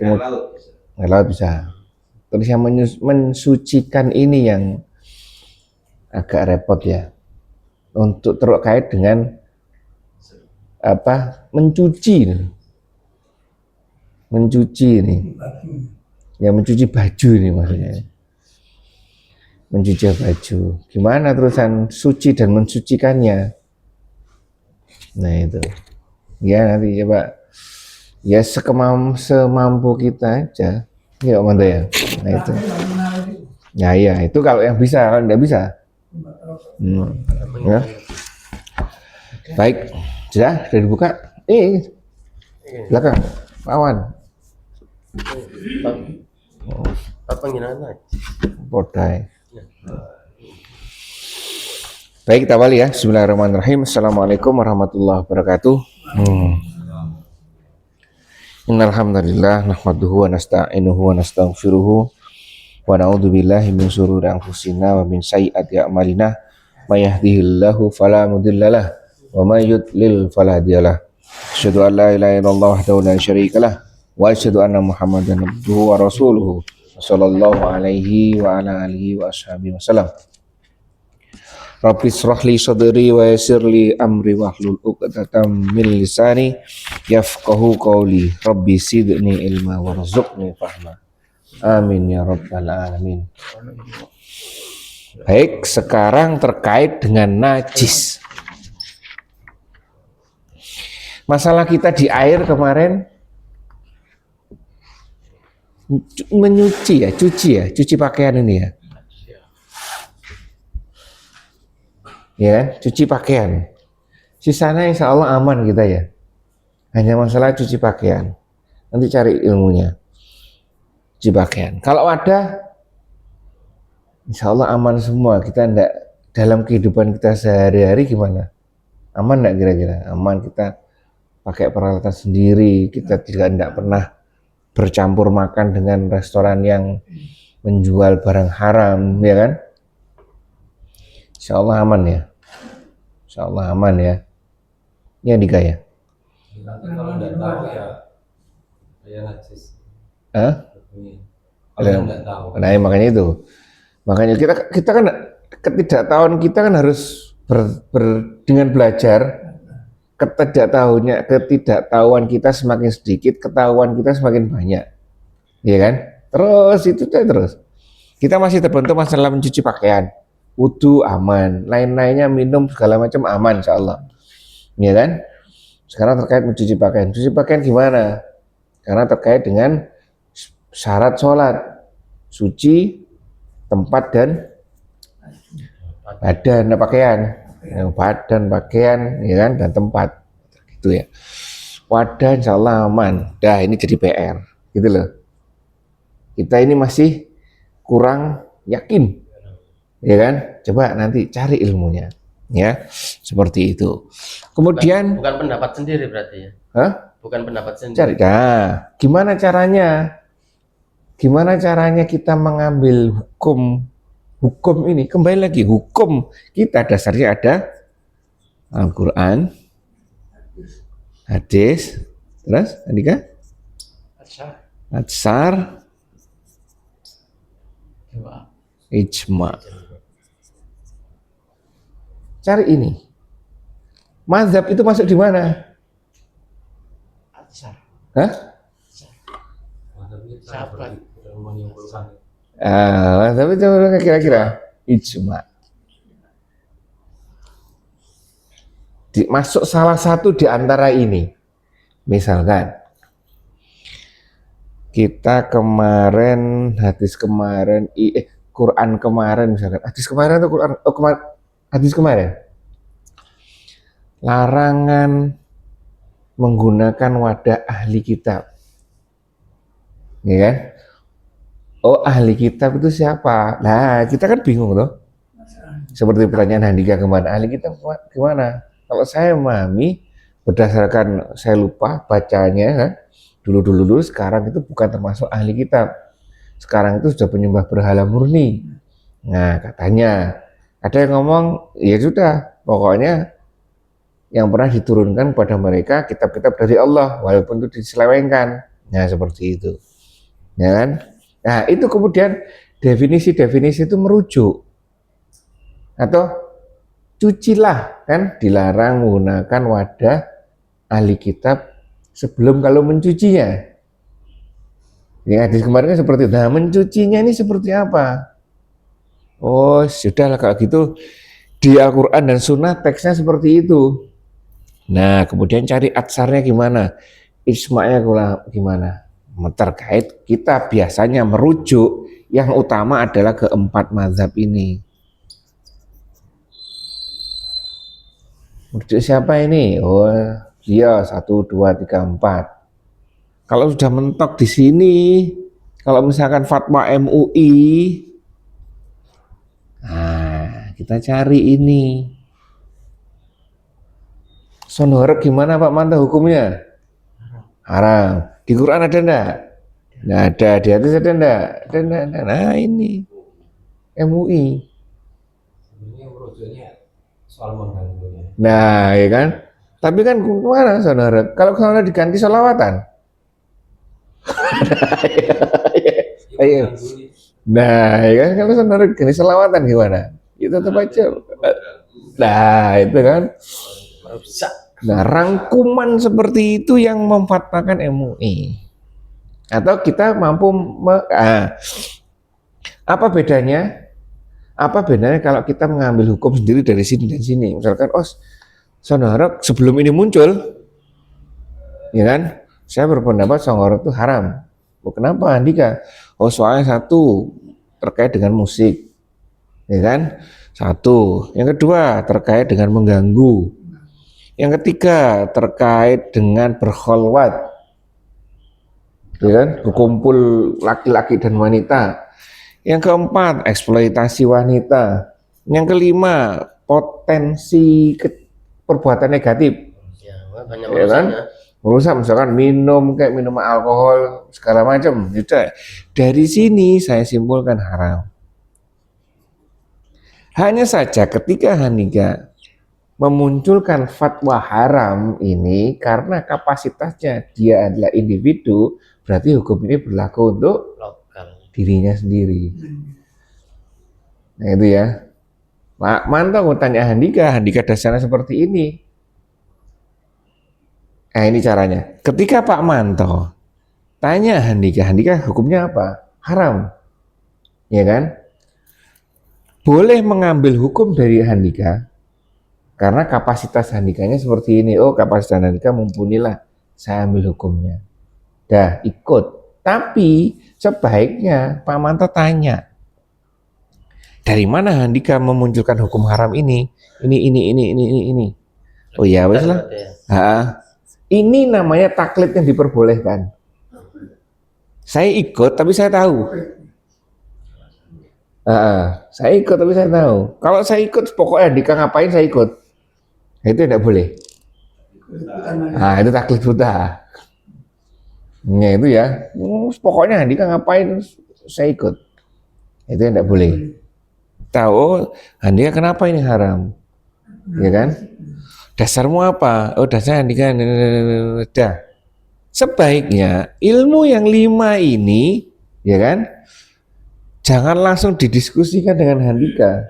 Air laut bisa. Terus yang mensucikan ini yang agak repot ya. Untuk terkait dengan apa? Mencuci ini. Ya mencuci baju ini maksudnya. Mencuci baju. Gimana terusan suci dan mensucikannya? Nah itu. Ya nanti coba. Ya semampu kita aja. Ya Manda ya. Nah itu. Ya itu kalau yang bisa, kalau tidak bisa. Ya. Baik, sudah dibuka. Belakang, lawan. Apa gimana? Podai. Baik, kita awali ya. Bismillahirrahmanirrahim. Assalamualaikum warahmatullahi wabarakatuh. Innal hamdalillah nahmaduhu wa nasta'inuhu wa nastaghfiruhu wa na'udzu billahi min shururi anfusina wa min sayyiati a'malina may yahdihillahu fala mudhillalah wa may yudlil fala hadiyalah. Asyhadu an la ilaha illallah wahdahu la syarikalah wa asyhadu anna Muhammadan abduhu wa rasuluhu sallallahu alaihi wa ala alihi wa ashabihi wasallam. Rabbi shrah li sadri wa yassir li amri wahlul 'uqdatam min lisani yafqahu qawli. Rabbi zidni ilma warzuqni fahma. Amin ya rabbal alamin. Baik, sekarang terkait dengan najis. Masalah kita di air kemarin cuci pakaian ini ya. Ya, cuci pakaian. Sisanya insya Allah aman kita ya. Hanya masalah cuci pakaian. Nanti cari ilmunya. Cuci pakaian. Kalau ada, insya Allah aman semua. Kita enggak dalam kehidupan kita sehari-hari gimana? Aman enggak kira-kira? Aman, kita pakai peralatan sendiri. Kita juga enggak pernah bercampur makan dengan restoran yang menjual barang haram, ya kan? Insya Allah aman ya. Insya Allah aman ya. Ini Andika ya. Kalau nggak tahu ya najis. Kalau nggak tahu. Nah, makanya itu. Makanya kita kan ketidaktahuan kita kan harus dengan belajar. Ketidaktahuan kita semakin sedikit, ketahuan kita semakin banyak. Iya kan? Terus. Kita masih terbentuk masalah mencuci pakaian. Wudu aman, lain-lainnya minum segala macam aman insyaallah. Ya kan? Sekarang terkait mencuci pakaian. Cuci pakaian gimana? Karena terkait dengan syarat sholat. Suci, tempat dan badan pakaian. Badan pakaian, ya kan? Dan tempat. Gitu ya. Wadah insyaallah aman. Dah ini jadi PR. Gitu loh. Kita ini masih kurang yakin. Ya kan? Coba nanti cari ilmunya. Ya, seperti itu. Kemudian bukan pendapat sendiri berarti ya? Bukan pendapat sendiri. Cari. Nah, gimana caranya? Gimana caranya kita mengambil hukum ini? Kembali lagi, hukum kita dasarnya ada Al-Quran, hadis, terus Andika? Atsar, ijma. Cari ini. Mazhab itu masuk di mana? Mazhab itu kira-kira ijma. Masuk salah satu di antara ini. Misalkan kita kemarin, hadis kemarin, Quran kemarin misalkan. Hadis kemarin atau Quran? Hadis kemarin. Larangan menggunakan wadah ahli kitab. Ya kan? Oh, ahli kitab itu siapa? Nah, kita kan bingung loh. Seperti pertanyaan Handika kemarin, ahli kitab gimana? Kalau saya memahami berdasarkan saya lupa bacanya kan, dulu sekarang itu bukan termasuk ahli kitab. Sekarang itu sudah penyembah berhala murni. Nah, katanya ada yang ngomong, ya sudah, pokoknya yang pernah diturunkan kepada mereka kitab-kitab dari Allah, walaupun itu diselewengkan. Nah, seperti itu. Ya kan? Nah, itu kemudian definisi-definisi itu merujuk. Atau cucilah, kan dilarang menggunakan wadah ahli kitab sebelum kalau mencucinya. Ya, hadis kemarin kan seperti itu. Nah, mencucinya ini seperti apa? Oh, sudahlah kalau gitu di Al-Quran dan Sunnah teksnya seperti itu. Nah, kemudian cari atsarnya gimana? Ijma'nya gimana? Terkait kita biasanya merujuk yang utama adalah keempat mazhab ini. Merujuk siapa ini? Oh, dia 1, 2, 3, 4. Kalau sudah mentok di sini, kalau misalkan fatwa MUI, nah kita cari ini. Sonhorek gimana Pak Manto hukumnya? Haram. Di Quran ada enggak? Nggak ada. Di hadis ada enggak? Ada enggak? Nah ini MUI. Sebenarnya merujuknya soal mengganggunya. Nah ya kan. Tapi kan kemana Sonhorek? Kalau diganti sholawatan. Ayo. Nah ya kan kalau Sonhorek diganti sholawatan gimana? Itu tetap aja. Nah itu kan. Merusak. Nah, rangkuman seperti itu yang memfatwakan MUI. Atau kita mampu apa bedanya? Apa bedanya kalau kita mengambil hukum sendiri dari sini dan sini? Misalkan, oh, sonhorok sebelum ini muncul, ya kan? Saya berpendapat sonhorok itu haram. Oh, kenapa, Andika? Oh, soalnya satu terkait dengan musik, ya kan? Satu. Yang kedua terkait dengan mengganggu. Yang ketiga terkait dengan berkholwat, ya kan, berkumpul laki-laki dan wanita. Yang keempat eksploitasi wanita. Yang kelima potensi perbuatan negatif, Ya, banyak ya kan, merusaknya. merusak misalkan kayak minum alkohol segala macam. Dari sini saya simpulkan haram. Hanya saja ketika Handika memunculkan fatwa haram ini karena kapasitasnya dia adalah individu, berarti hukum ini berlaku untuk Lokal. dirinya sendiri. Nah itu ya. Pak Manto mau tanya Handika dasarnya seperti ini. Nah ini caranya. Ketika Pak Manto tanya Handika hukumnya apa? Haram. Ya kan? Boleh mengambil hukum dari Handika karena kapasitas Handikanya seperti ini. Oh, kapasitas Handika mumpuni lah, saya ambil hukumnya. Dah ikut. Tapi sebaiknya Pak Manto tanya, dari mana Handika memunculkan hukum haram ini? Ini. Oh ya, wes lah. Ini namanya taklid yang diperbolehkan. Saya ikut, tapi saya tahu. Saya ikut, tapi saya tahu. Kalau saya ikut, pokoknya Handika ngapain saya ikut. Itu tidak boleh. Nah itu taklid buta. Ya itu ya. Pokoknya Handika ngapain saya ikut. Itu tidak boleh. Tahu Handika kenapa ini haram? Ya kan? Dasarmu apa? Oh dasarnya Handika. Dah. Sebaiknya ilmu yang 5 ini, ya kan? Jangan langsung didiskusikan dengan Handika.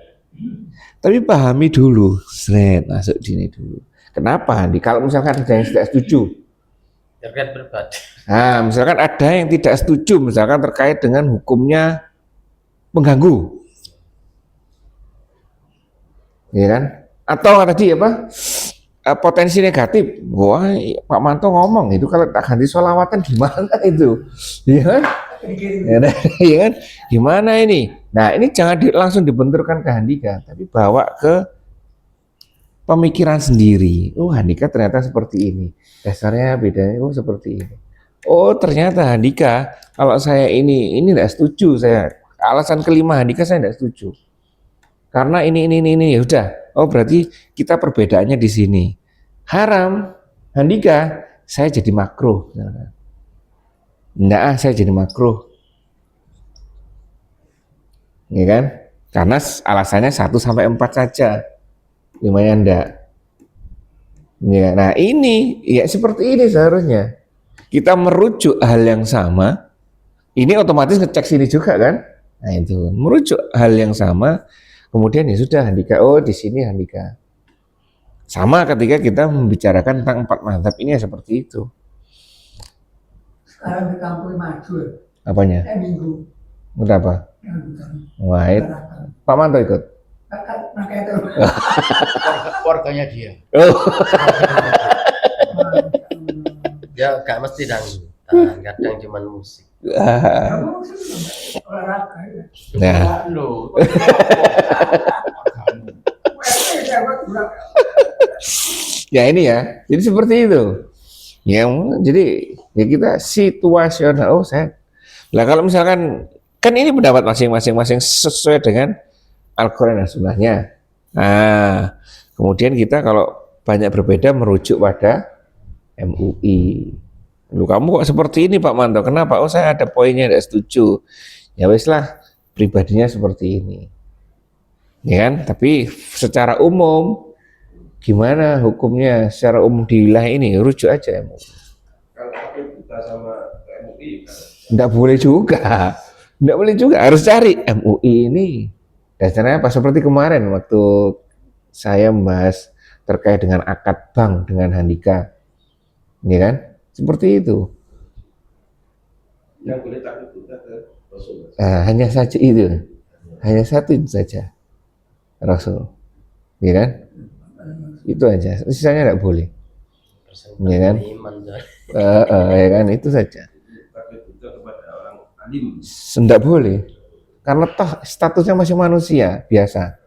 Tapi pahami dulu, masuk sini dulu. Kenapa, Handi? Kalau misalkan ada yang tidak setuju, terkait berbat. Nah, misalkan ada yang tidak setuju, misalkan terkait dengan hukumnya mengganggu, ya kan? Atau tadi apa? Potensi negatif. Wah, Pak Manto ngomong itu kalau tak ganti sholawatan gimana itu, ya kan? Ya kan? Gimana ini? Nah, ini jangan langsung dibenturkan ke Handika, tapi bawa ke pemikiran sendiri. Oh, Handika ternyata seperti ini. Dasarnya bedanya seperti ini. Oh, ternyata Handika, kalau saya ini tidak setuju saya. Alasan kelima Handika saya tidak setuju. Karena ini ya udah. Oh, berarti kita perbedaannya di sini. Haram Handika, saya jadi makruh. Enggak, saya jadi makruh. Ya kan? Karena alasannya 1-4 saja. 5-nya enggak. Ya, nah ini ya seperti ini seharusnya. kita merujuk hal yang sama, ini otomatis ngecek sini juga kan? Nah itu merujuk hal yang sama, kemudian ya sudah handika. Oh di sini handika. Sama ketika kita membicarakan tentang 4 mazhab ini ya seperti itu. Sekarang di kampung maju, Apanya? minggu. Kenapa? Wah, Pak Manto ikut. Maka itu. Keluarganya dia. Oh. Ya gak mesti dangdut. Kadang cuman musik. Kamu sih olahraga ya. Nah, Lo. ya ini ya. Jadi seperti itu. Ya, jadi ya kita situasional. Oh, saya. Lah kalau misalkan kan ini pendapat masing-masing sesuai dengan Al-Quran dan Sunnahnya. Nah, kemudian kita kalau banyak berbeda merujuk pada MUI. Lu kamu kok seperti ini Pak Manto? Kenapa? Oh saya ada poinnya tidak setuju. Ya wes lah, pribadinya seperti ini. Ya kan? Tapi secara umum gimana hukumnya secara umum di wilayah ini? Rujuk aja MUI. Kalau kita sama MUI Tidak boleh juga. Tidak boleh juga. Harus cari MUI ini. Dasarnya apa? Seperti kemarin waktu saya membahas terkait dengan akad bank dengan Handika. Ya kan? Seperti itu. yang boleh takut kita ke Rasul. Hanya saja itu. Hanya satu itu saja. Rasul. Ya kan? Itu aja. Sisanya tidak boleh. Ya kan? Iman, Zon. Ya kan? Itu saja. Takut kita kepada orang alim. Tidak boleh. Karena toh statusnya masih manusia biasa.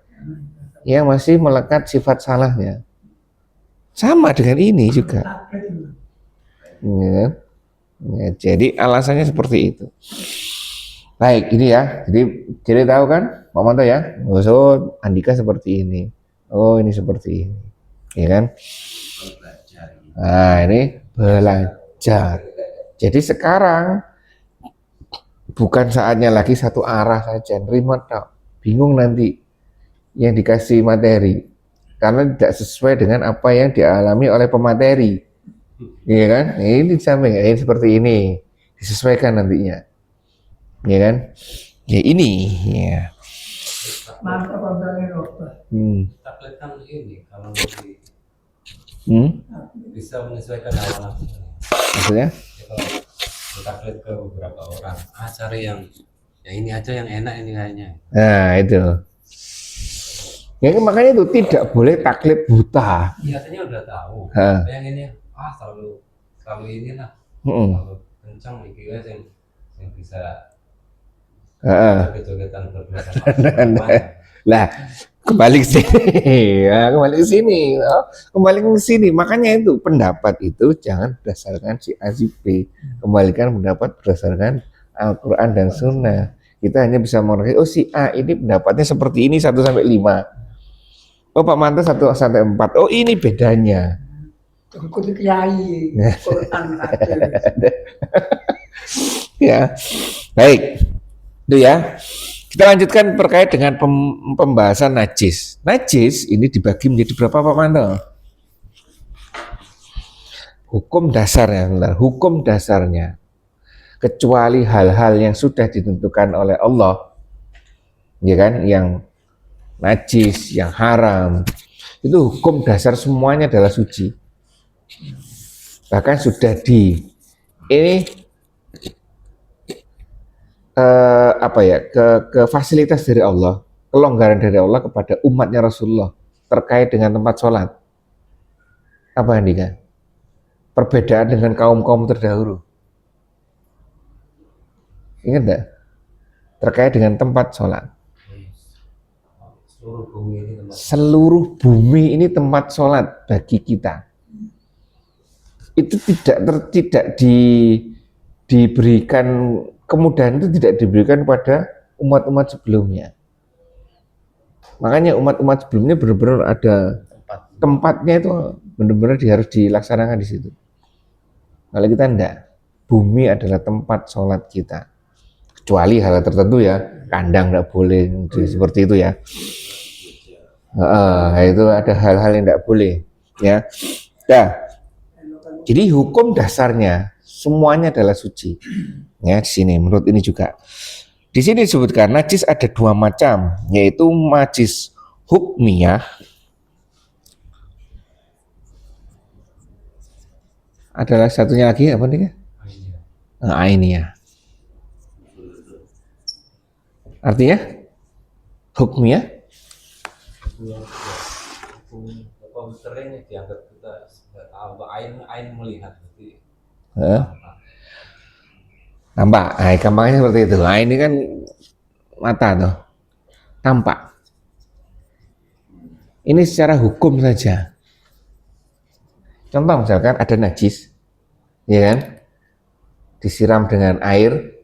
Yang masih melekat sifat salahnya. Sama dengan ini juga. Ya kan? Ya, jadi alasannya seperti itu. Baik, ini ya. Jadi tahu kan, Pak Manto ya. Oh, Andika seperti ini. Oh, ini seperti ini. Ya kan? Nah, ini belajar. Jadi sekarang bukan saatnya lagi satu arah saja. Nerima tak. Bingung nanti yang dikasih materi. Karena tidak sesuai dengan apa yang dialami oleh pemateri. Iya kan? Ini sampai ini seperti ini disesuaikan nantinya, ya kan? Ya ini, ya. Mantap kontennya dokter. Taklit kan ini kalau lebih Hmm? bisa menyesuaikan hawa nafsu. Maksudnya? Ya, kalau taklit ke beberapa orang, cari yang ini aja yang enak ini kayaknya. Nah itu. Ya makanya itu tidak boleh taklid buta. Biasanya udah tahu. Ha. Yang ini selalu inilah. Mm-mm. Selalu kencang iki guys yang bisa joget-jogetan berdua sama. Lah kembali ke sini, ya, kembali ke sini, kembali ke sini. Makanya itu pendapat itu jangan berdasarkan si A si B, kembalikan pendapat berdasarkan Al-Quran dan Sunnah. Kita hanya bisa mengerti, oh si A ini pendapatnya seperti ini 1 sampai 5. Oh Pak Manto 1 sampai 4. Oh ini bedanya. Ikuti kiai, Quran hadis. Ya, baik. Itu ya. Kita lanjutkan terkait dengan pembahasan najis. Najis ini dibagi menjadi berapa Pak Manto? Hukum dasarnya, hukum dasarnya. Kecuali hal-hal yang sudah ditentukan oleh Allah, ya kan, yang najis, yang haram, itu hukum dasar semuanya adalah suci. Bahkan sudah ini ke fasilitas dari Allah, kelonggaran dari Allah kepada umatnya Rasulullah terkait dengan tempat sholat. Apa Andika? Perbedaan dengan kaum-kaum terdahulu. Ingat enggak? Terkait dengan tempat sholat. Seluruh bumi ini tempat sholat bagi kita. Itu tidak diberikan kemudahan, itu tidak diberikan pada umat-umat sebelumnya. Makanya umat-umat sebelumnya benar-benar ada tempatnya, itu benar-benar harus dilaksanakan di situ. Kalau kita enggak, bumi adalah tempat sholat kita. Kecuali hal tertentu ya, kandang enggak boleh seperti itu ya. Itu ada hal-hal yang enggak boleh ya. Nah, jadi hukum dasarnya semuanya adalah suci. Ya, di sini menurut ini juga. Di sini disebutkan najis ada dua macam, yaitu najis hukmiyah. Adalah satunya lagi apa nih? Ainiyah. Artinya hukmiyah? Hukum sering dianggap kita tahu ain melihat berarti Nampak, gampangnya seperti itu. Nah, ini kan mata tuh, tampak. Ini secara hukum saja. Contoh misalkan ada najis, ya kan? Disiram dengan air,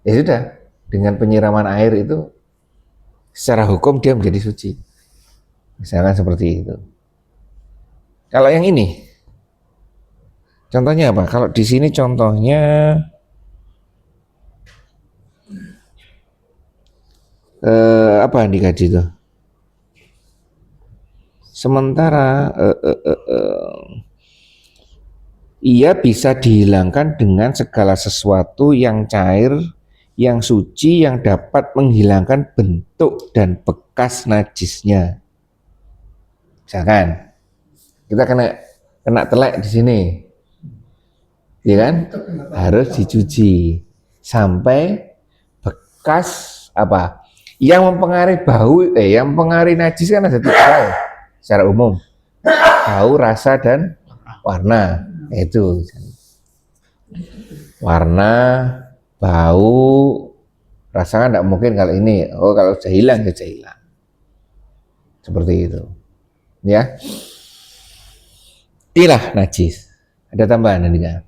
ya sudah. Dengan penyiraman air itu, secara hukum dia menjadi suci. Misalkan seperti itu. Kalau yang ini, contohnya apa? Kalau di sini contohnya apa yang dikaji itu? Sementara ia bisa dihilangkan dengan segala sesuatu yang cair, yang suci, yang dapat menghilangkan bentuk dan bekas najisnya. Misalkan kita kena telek di sini, ya kan? Harus dicuci sampai bekas apa? Yang mempengaruhi bau, yang mempengaruhi najis kan ada tiga hal secara umum, bau, rasa, dan warna. Itu warna, bau, rasa kan tidak mungkin kalau ini. Oh, kalau sudah hilang, sudah hilang. Seperti itu, ya. Inilah najis. Ada tambahan nanti kan?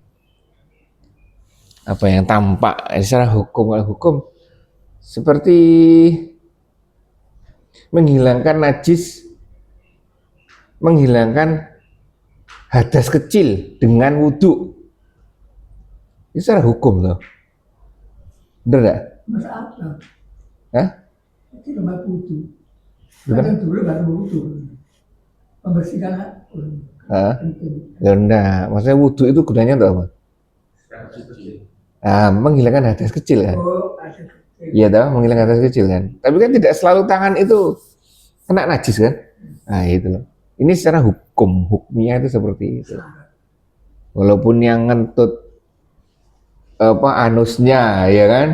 Apa yang tampak secara hukum seperti menghilangkan najis, menghilangkan hadas kecil dengan wudhu. Itu secara hukum loh. Bener gak? Masa apa? Hah? Itu tempat wudhu. Gimana? Kadang dulu baru wudhu. Membersihkan penting. Ya enggak, maksudnya wudhu itu gunanya untuk apa? Menghilangkan hadas kecil kan? Oh, ada kecil. Iya tahu, menghilangkan hadas kecil kan? Tapi kan tidak selalu tangan itu kena najis kan? Nah itu loh. Ini secara hukumnya itu seperti itu. Walaupun yang ngentut anusnya, ya kan?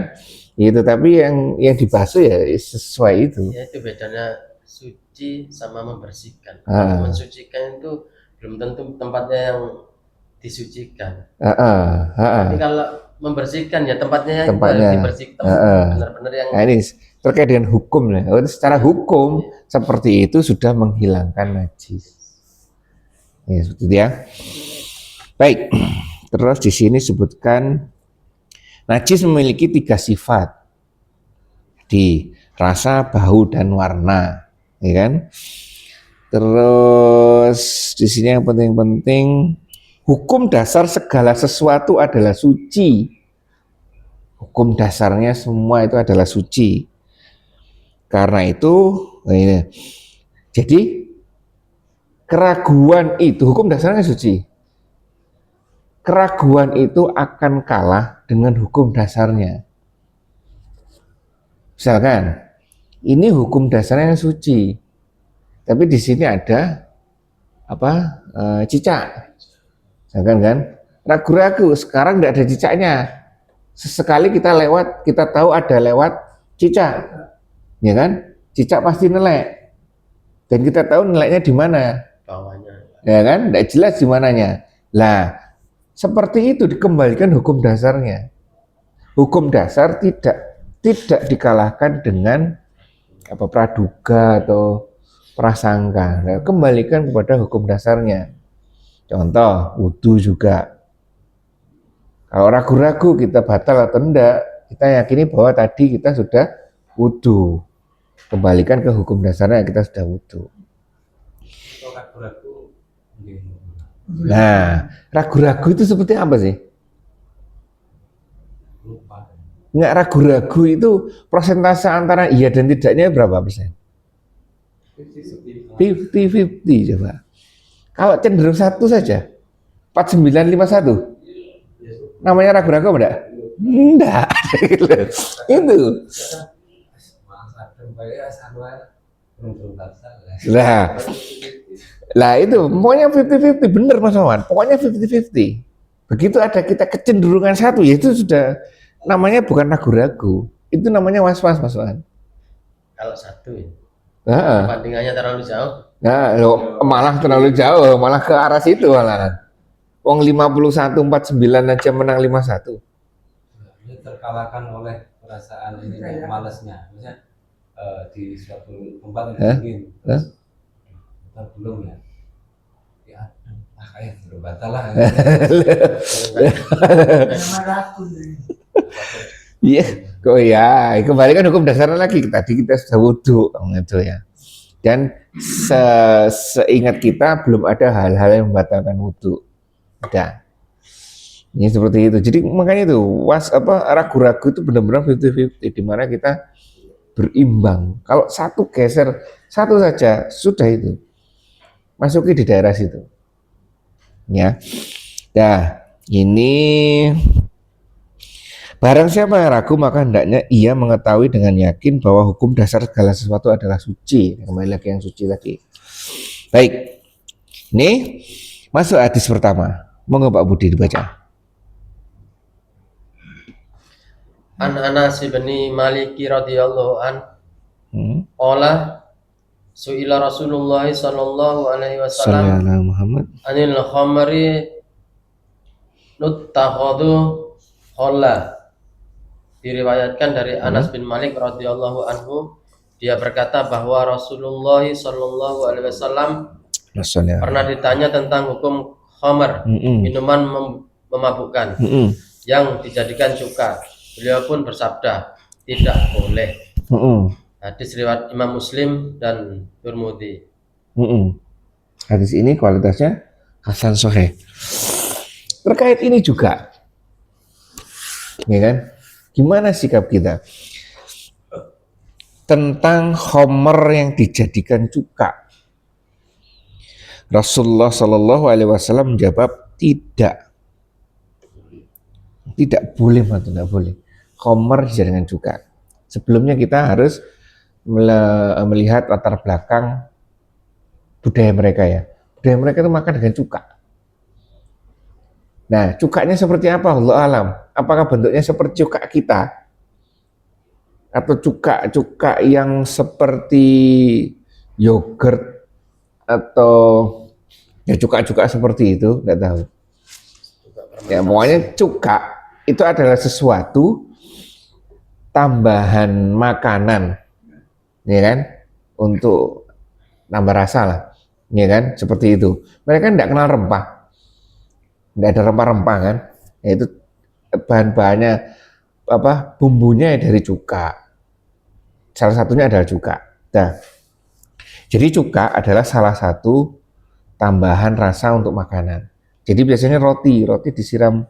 Itu, tapi yang dibasuh ya sesuai itu. Ya itu bedanya suci sama membersihkan. Ah. Mensucikan itu belum tentu tempatnya yang disucikan. Tapi kalau membersihkan ya tempatnya yang dibersihkan. Benar-benar yang. Nah, ini terkait dengan hukum ya. Secara hukum seperti itu sudah menghilangkan najis. Ya, seperti itu ya. Baik. Terus di sini sebutkan najis memiliki 3 sifat. Di rasa, bau, dan warna, ya kan? Terus di sini yang penting-penting, hukum dasar segala sesuatu adalah suci. Hukum dasarnya semua itu adalah suci. Karena itu, ini. Jadi keraguan itu, hukum dasarnya suci. Keraguan itu akan kalah dengan hukum dasarnya. Misalkan, ini hukum dasarnya suci, tapi di sini ada cicak. Misalkan kan, ragu-ragu, sekarang tidak ada cicaknya. Sesekali kita lewat, kita tahu ada lewat cicak, ya kan? Cicak pasti nelek, dan kita tahu neleknya di mana, Bawahnya. ya kan? Tidak jelas di mananya. Lah, seperti itu dikembalikan hukum dasarnya. Hukum dasar tidak dikalahkan dengan praduga atau prasangka. Nah, kembalikan kepada hukum dasarnya. Contoh, wudhu juga. Kalau ragu-ragu kita batal atau enggak, kita yakini bahwa tadi kita sudah wudhu. Kembalikan ke hukum dasarnya, kita sudah wudhu. Kalau ragu-ragu, Nah, ragu-ragu itu seperti apa sih? lupa. Nggak, ragu-ragu itu persentase antara iya dan tidaknya berapa persen? 50-50 coba. Kalau cenderung satu saja, 49-51. Namanya ragu-ragu enggak? Enggak. Itu. Mas adem bae anu ae. Belum Lah, lah itu pokoknya 50-50 bener Mas Wawan. Pokoknya 50-50. Begitu ada kita kecenderungan satu, ya itu sudah namanya bukan ragu-ragu. Itu namanya was-was Mas Wawan. Kalau satu ya. Nah, Perbandingannya terlalu jauh. nah, malah terlalu jauh, malah ke arah situ malah. Wong 51-49 aja menang 5-1. Ini terkalahkan oleh perasaan ini malesnya. Misalnya di suatu tempat yang dingin, terus belum ya. Ya, kayak berbatal lah. Nama rakun. Iya, kok ya. Kembali kan hukum dasarnya lagi. Tadi kita sudah wudhu, gitu ya. Dan seingat kita belum ada hal-hal yang membatalkan wudhu. Ada. Ini seperti itu. Jadi makanya itu ragu-ragu itu benar-benar 50-50, di mana kita berimbang. Kalau satu geser, satu saja sudah itu. Masuki di daerah situ. Ya. Nah, ini barang siapa yang ragu maka hendaknya ia mengetahui dengan yakin bahwa hukum dasar segala sesuatu adalah suci. Kembali lagi yang suci tadi. Baik. Ini masuk hadis pertama. Monggo Pak Budi dibaca. An Anas bin Malik radhiyallahu an qala su'ila Rasulullah sallallahu alaihi wasallam Sallallahu Muhammad. anil khamri nuttakhadhu khalla. Diriwayatkan dari Anas bin Malik radhiyallahu anhu, dia berkata bahwa Rasulullah sallallahu alaihi wasallam pernah ditanya tentang hukum khamr, minuman memabukkan yang dijadikan cuka. Beliau pun bersabda, tidak boleh. Hadis riwayat Imam Muslim dan Tirmidzi. Hadis ini kualitasnya hasan sahih. Terkait ini juga, ya kan? Gimana sikap kita tentang khamr yang dijadikan cuka? Rasulullah Shallallahu Alaihi Wasallam menjawab tidak boleh, tidak boleh. Khamr dijadikan cuka. Sebelumnya kita harus melihat latar belakang budaya mereka ya. Budaya mereka itu makan dengan cuka. Nah, cukanya seperti apa? Allah alam. Apakah bentuknya seperti cuka kita? Atau cuka yang seperti yogurt atau ya cuka seperti itu? Nggak tahu. Ya, pokoknya cuka itu adalah sesuatu tambahan makanan, ya kan? Untuk nambah rasa lah, ya kan? Seperti itu. Mereka tidak kenal rempah. Tidak ada rempah-rempah kan, yaitu bahan-bahannya bumbunya dari cuka. Salah satunya adalah cuka. Nah, jadi cuka adalah salah satu tambahan rasa untuk makanan. Jadi biasanya roti disiram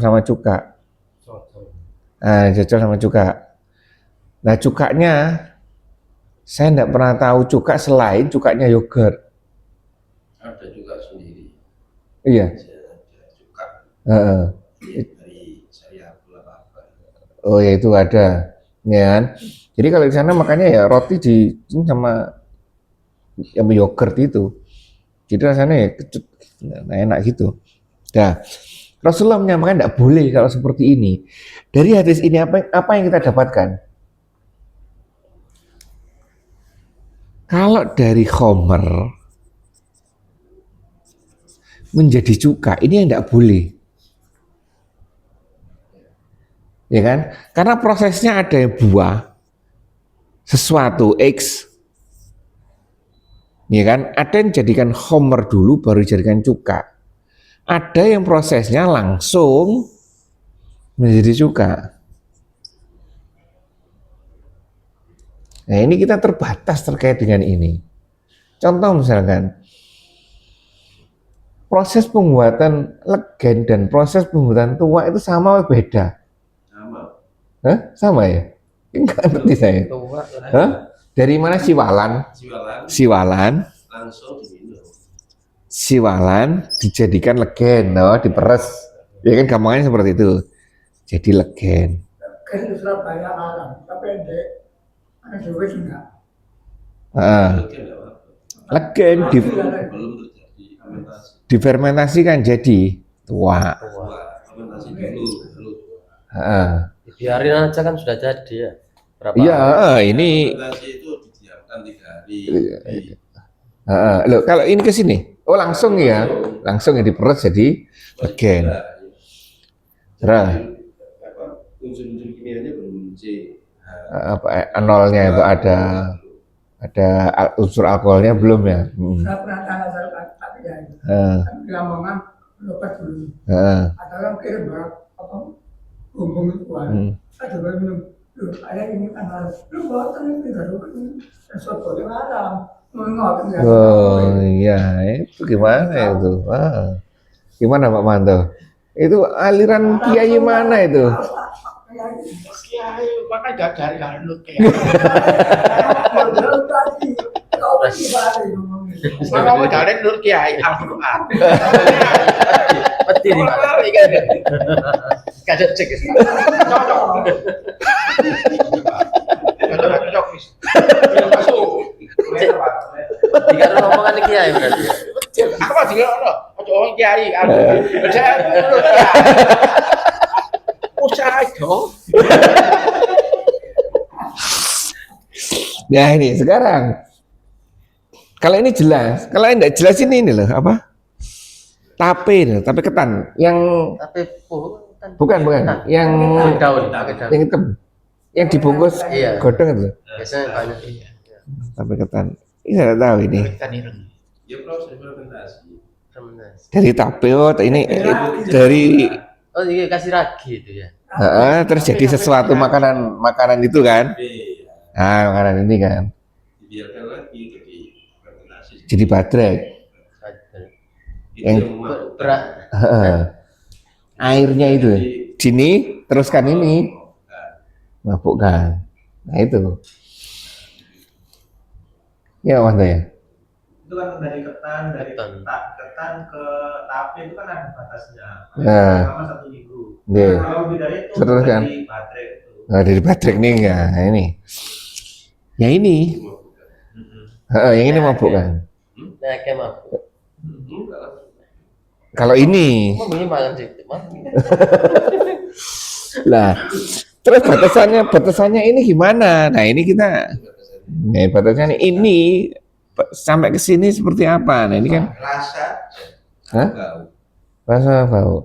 sama cuka. Nah, jajal sama cuka. Nah, cukanya saya tidak pernah tahu cuka selain cukanya yogurt. Ada juga sendiri. Iya. Cuka dari saya apa. Oh ya itu ada, ya kan? Jadi kalau di sana makanya ya roti ini sama yogurt itu. Jadi rasanya ya kecut, enak gitu. Nah, Rasulullah menyampaikan tidak boleh kalau seperti ini. Dari hadis ini apa yang kita dapatkan? Kalau dari khamr menjadi cuka, ini yang tidak boleh. Ya kan? Karena prosesnya ada yang buah, sesuatu, X. Ya kan? Ada yang jadikan khamr dulu, baru dijadikan cuka. Ada yang prosesnya langsung menjadi cuka. Nah ini kita terbatas terkait dengan ini. Contoh misalkan, proses pembuatan legen dan proses pembuatan tua itu sama atau beda? Sama. Hah? Sama ya? Enggak ngerti saya. Tua. Hah? Dari mana siwalan? Siwalan. Langsung diminum. Siwalan dijadikan legen, diperes. Ya kan gampangnya seperti itu. Jadi legen. Kan di Surabaya alam, tapi ada juga enggak. Heeh. Oke, enggak apa-apa. Legen Belum terjadi fermentasi. difermentasi kan jadi tua. Fermentasi dulu. Heeh. Biarin aja kan sudah jadi ya. Berapa Iya, hari? ini Fermentasi itu didiamkan 3 hari. loh, kalau ini ke sini. Oh, langsung ya. Langsung ya diperut jadi legen. Cerah. Unsur-unsur kimianya belum C. Apa nolnya itu ada unsur alkoholnya belum ya? Saya pernah tanya saya tapi ya, Heeh. kan Lamongan lupa dulu. Heeh. Ada orang kirim apa bumbung itu kan. Saya coba minum. Lu ayah ini kan harus. Lu bawa ini tidak lupa ini. Soto yang ada. Mengotin ya. Oh iya, itu gimana itu? Gimana Pak Manto? Itu aliran kiai mana itu? Kiai makanya gak cari halut kayak mana mau cari nur kiai Al-Quran Peti nih Pak. kadang cek cocok cocok masuk Jika ada omongan iki ya berarti. apa sih ono cocok kiai Al-Quran usaha dong. Nah ini sekarang, kalau ini jelas, kalau ini tidak jelas ini loh apa? Tape ketan, yang Tapi bukan, yang daun, pakai daun. yang hitam, yang dibungkus Iya. godong itu, Biasanya banyak. tape ketan. Ini saya tidak tahu ini Ya proses fermentasi. Fermentasi. dari tape, ini dari Oh iya kasih ragi itu ya. terus jadi sesuatu makanan itu kan? B. Nah makanan ini kan, Dibiarkan lagi jadi fermentasi. jadi baterai. Itu yang- yang memabukkan. Berat. Airnya itu, sini teruskan ini. Nah, Mabukkan. Nah itu. Ya Mas ya. Itu kan dari ketan Ketan. ketan ke tape itu kan ada batasnya Ya. selama 1 minggu. Iya. Kalau lebih dari itu Terus kan? dari baterai itu. Nah, dari baterai nih ya ini. Ya ini. Yang ini mabukkan. Nah, kayak mabuk. enggak lah. Kalau ini, Mau beli makan sih, Mas. lah. Terus batasannya ini gimana? Nah ini kita, nih batasannya ini sampai ke sini seperti apa? Nah ini kan Rasa. Hah? Enggak. rasa bau.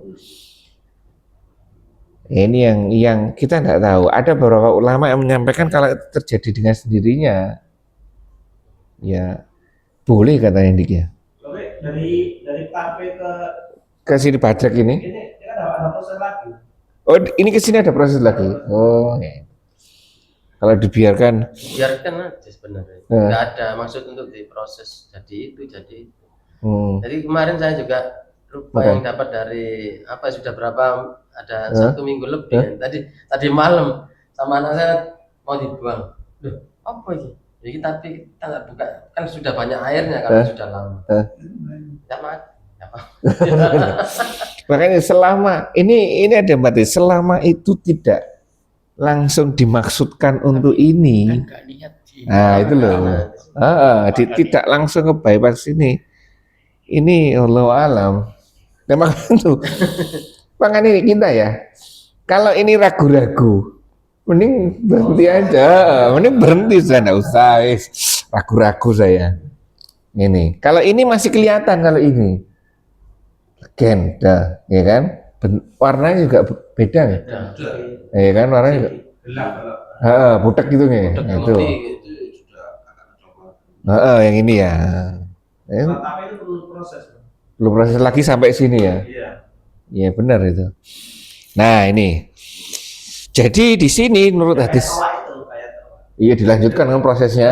Ini yang kita tidak tahu. Ada beberapa ulama yang menyampaikan kalau itu terjadi dengan sendirinya, ya boleh katanya Dik ya. Oke, dari tape Ke sini baterai ini. ini kan ada proses lagi. Oh ini ke sini ada proses lagi. Oh, ya. Kalau dibiarkan, Biarkan aja sebenarnya. Ya. Nggak ada maksud untuk diproses jadi itu. hmm, Jadi kemarin saya juga lupa Oke. yang dapat dari apa sudah berapa ada Hah? 1 minggu lebih. Tadi malam sama anak saya mau dibuang. Loh, apa ini? Jadi tapi kita nggak buka kan sudah banyak airnya kalau sudah lama. Ya mak. makanya selama ini ada berarti selama itu tidak langsung dimaksudkan untuk ini. kan gak niat sih Nah itu loh. Tidak langsung ke bypass ini. Ini Allah alam. Nah, makanya itu. Makanya ini kita ya. Kalau ini ragu-ragu, mending berhenti aja. Mending berhenti saya enggak usah. Ragu-ragu saya. Ini. Kalau ini masih kelihatan kalau ini. Gen, dah, ya kan? Warnanya juga beda nih. Ya kan warnanya juga. Gelap kalau Butek gitu nih. Nah, itu. Itu sudah agak coklat. Yang ini ya. kalau tape itu perlu proses. Belum proses lagi sampai sini ya. Iya. Iya benar itu. Nah ini. Jadi di sini menurut hadis, Kayak telur. iya dilanjutkan dengan prosesnya.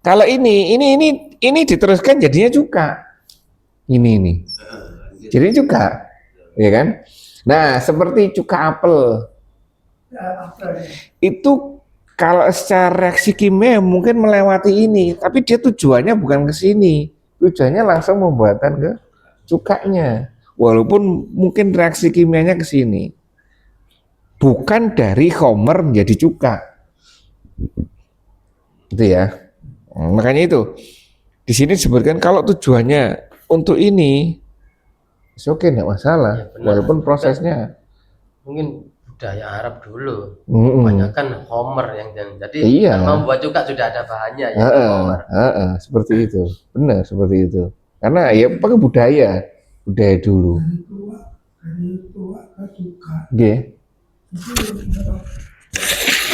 Kalau ini diteruskan jadinya cuka. Ini. Jadi cuka, ya kan? Nah seperti cuka apel itu kalau secara reaksi kimia mungkin melewati ini, tapi dia tujuannya bukan ke sini. Tujuannya langsung pembuatan ke cukanya. Walaupun mungkin reaksi kimianya ke sini. Bukan dari khamar menjadi cuka. Itu ya. Makanya itu. Di sini disebutkan kalau tujuannya untuk ini, oke, enggak masalah. Ya, benar. Walaupun prosesnya Mungkin budaya Arab dulu Mm-mm. kebanyakan homer yang jadi Iya. kalau membuat cuka sudah ada bahannya ya homer. Seperti itu. Benar seperti itu. Karena ya pakai budaya dulu. Dari tua ke suka. Nggih.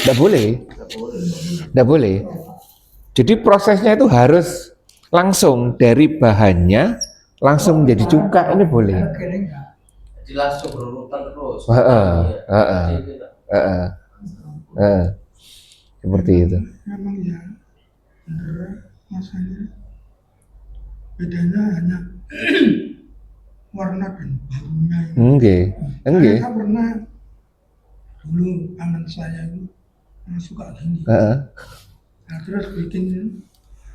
Nggak boleh. Nggak boleh. Jadi prosesnya itu harus langsung dari bahannya langsung menjadi cuka, ini boleh. Kering nggak? Jadi langsung berurutan terus. Seperti itu. Memang ya, bener masanya bedanya hanya warna dan baunya. Nggih. Nggih. Saya pernah dulu paman saya itu suka gini. Nah, terus bikin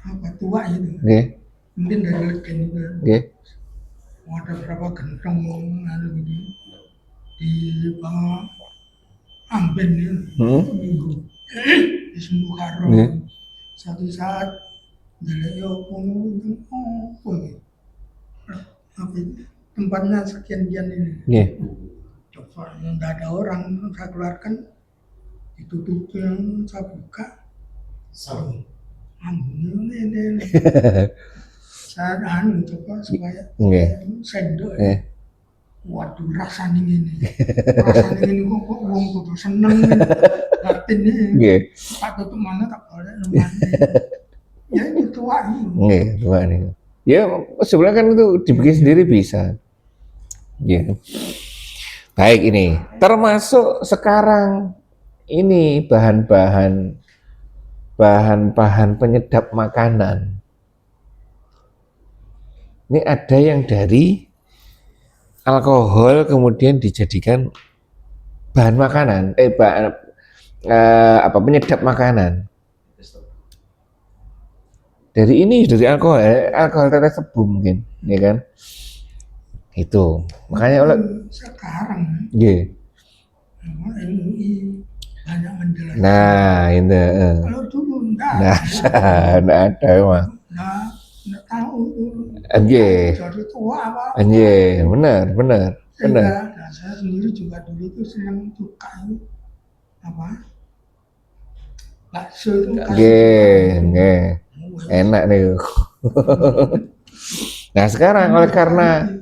apa tua itu, Nggih. mungkin dari legen itu. Nggih. Ada berapa gentong lalu ini di bawah amben itu minggu di sembuh karo. Satu saat jelek pun apa itu tempatnya sekian-kian ini. Nggih. Coba nggak ada orang, saya keluarkan ditutup yang saya buka. Ini. Saya coba supaya sendok. Waduh rasanya ini kok wong kudu seneng batin ini. Pak tutup mana tak boleh nemani. Ya itu tua ini. Nggih, tua nih. Ya sebenarnya kan itu dibikin sendiri bisa. Ya. Baik ini, termasuk sekarang ini bahan-bahan penyedap makanan. Ini ada yang dari alkohol kemudian dijadikan bahan makanan, penyedap makanan. Dari alkohol tetes tebu mungkin, ya kan? Itu makanya oleh sekarang MUI banyak menjelaskan. Nah, itu. Kalau dulu enggak ada mah. Enggak tahu itu. Nggih. Jadi tua apa? Nggih, benar. Nah, saya sendiri juga dulu itu senang suka itu apa? Bakso itu. Nggih. Enak nih. Nah, sekarang oleh karena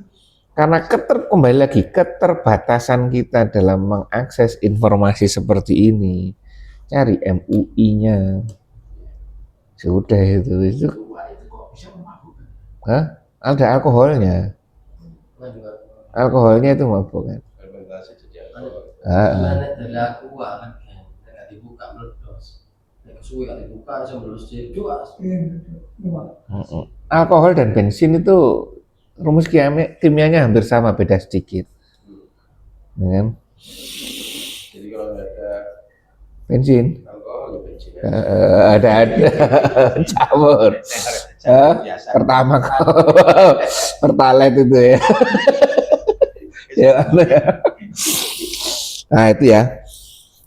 kembali lagi keterbatasan kita dalam mengakses informasi seperti ini, cari MUI-nya. Sudah itu. Hah? Ada alkoholnya. Alkoholnya itu mabuk kan. Dari aku kan enggak dibuka meledos. Nek suwe gak dibuka iso meledos juga. Alkohol dan bensin itu rumus kimianya hampir sama, beda sedikit. Ya kan? Jadi kalau nggak ada Bensin. alkohol ya bensin. Ada campur. Pertama pertalite itu ya. Ya. Nah itu ya.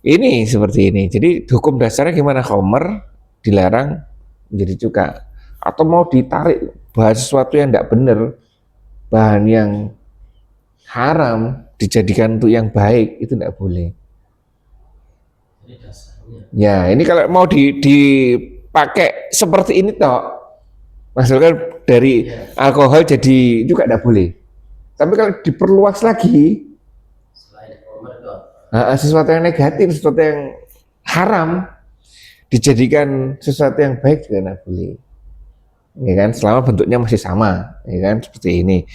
Ini seperti ini. Jadi hukum dasarnya gimana? Khamar dilarang menjadi cuka. Atau mau ditarik bahas sesuatu yang tidak benar, bahan yang haram dijadikan untuk yang baik, itu tidak boleh. Ya, ini kalau mau dipakai seperti ini toh, maksudnya dari alkohol jadi juga tidak boleh. Tapi kalau diperluas lagi, sesuatu yang negatif, sesuatu yang haram dijadikan sesuatu yang baik juga tidak boleh. Ya kan, selama bentuknya masih sama, ya kan, seperti ini.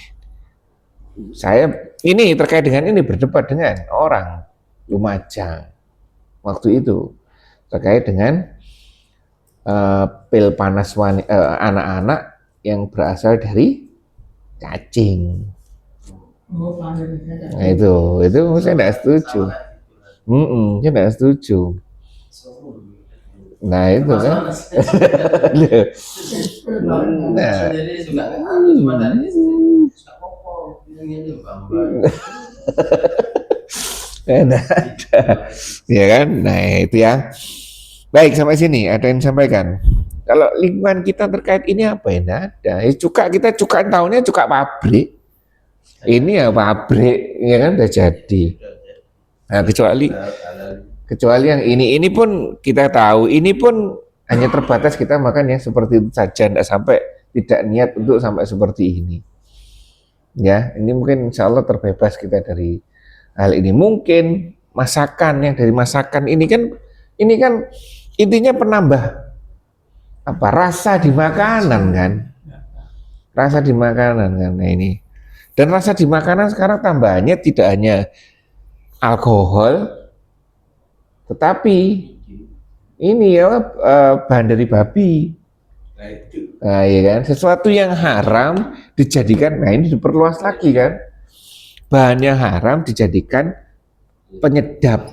Saya ini terkait dengan ini berdebat dengan orang Lumajang waktu itu terkait dengan pil panas anak-anak yang berasal dari cacing. Nah itu saya tidak setuju. Saya tidak setuju. Nah itu kan. Ini Bambang. Nah, ada. Ya kan? Nah, itu ya. Baik, sampai sini ada yang disampaikan. Kalau lingkungan kita terkait ini apa ya? Nggak ada. Ya, kita cuka tahunnya cuka pabrik. Ini ya pabrik, ya kan udah jadi. Nah, kecuali yang ini pun kita tahu, ini pun hanya terbatas kita makan ya seperti itu saja, tidak sampai tidak niat untuk sampai seperti ini. Ya, ini mungkin insya Allah terbebas kita dari hal ini. Mungkin masakan yang dari masakan ini kan intinya penambah apa rasa di makanan kan, rasa di makanan kan. Nah ini dan rasa di makanan sekarang tambahannya tidak hanya alkohol, tetapi ini ya bahan dari babi. Nah, iya kan, sesuatu yang haram dijadikan, nah ini diperluas lagi kan, bahan yang haram dijadikan penyedap.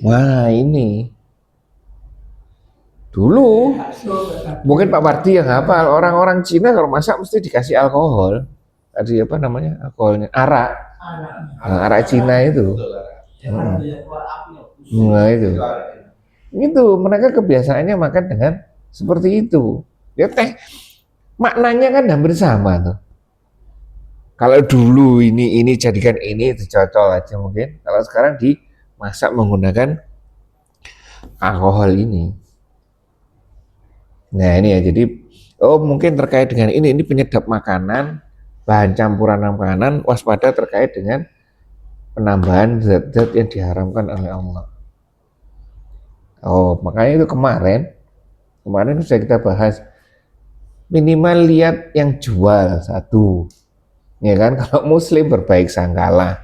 Wah ini dulu mungkin Pak Mardi yang hafal, orang-orang Cina kalau masak mesti dikasih alkohol. Tadi apa namanya alkoholnya, arak. Nah, arak Cina itu. Nah itu mereka kebiasaannya makan dengan seperti itu. Ya teh maknanya kan hampir sama tuh. Kalau dulu ini jadikan ini dicocol aja mungkin. Kalau sekarang dimasak menggunakan alkohol ini. Nah ini ya, jadi mungkin terkait dengan ini penyedap makanan, bahan campuran makanan, waspada terkait dengan penambahan zat-zat yang diharamkan oleh Allah. Makanya itu kemarin sudah kita bahas, minimal lihat yang jual satu, ya kan, kalau muslim berbaik sangkalah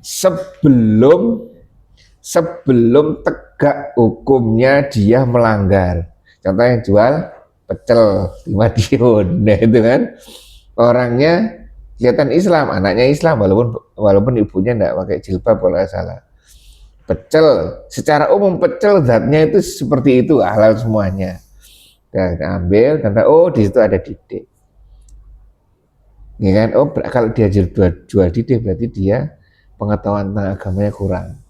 sebelum tegak hukumnya dia melanggar. Contoh yang jual pecel di Madiun, nah itu kan orangnya kelihatan Islam, anaknya Islam walaupun ibunya enggak pakai jilbab kalau nggak salah. Pecel, secara umum pecel zatnya itu seperti itu, halal semuanya. Dan ambil karena di situ ada didik. Ya kan? Kalau dia jual didik berarti dia pengetahuan tentang agamanya kurang.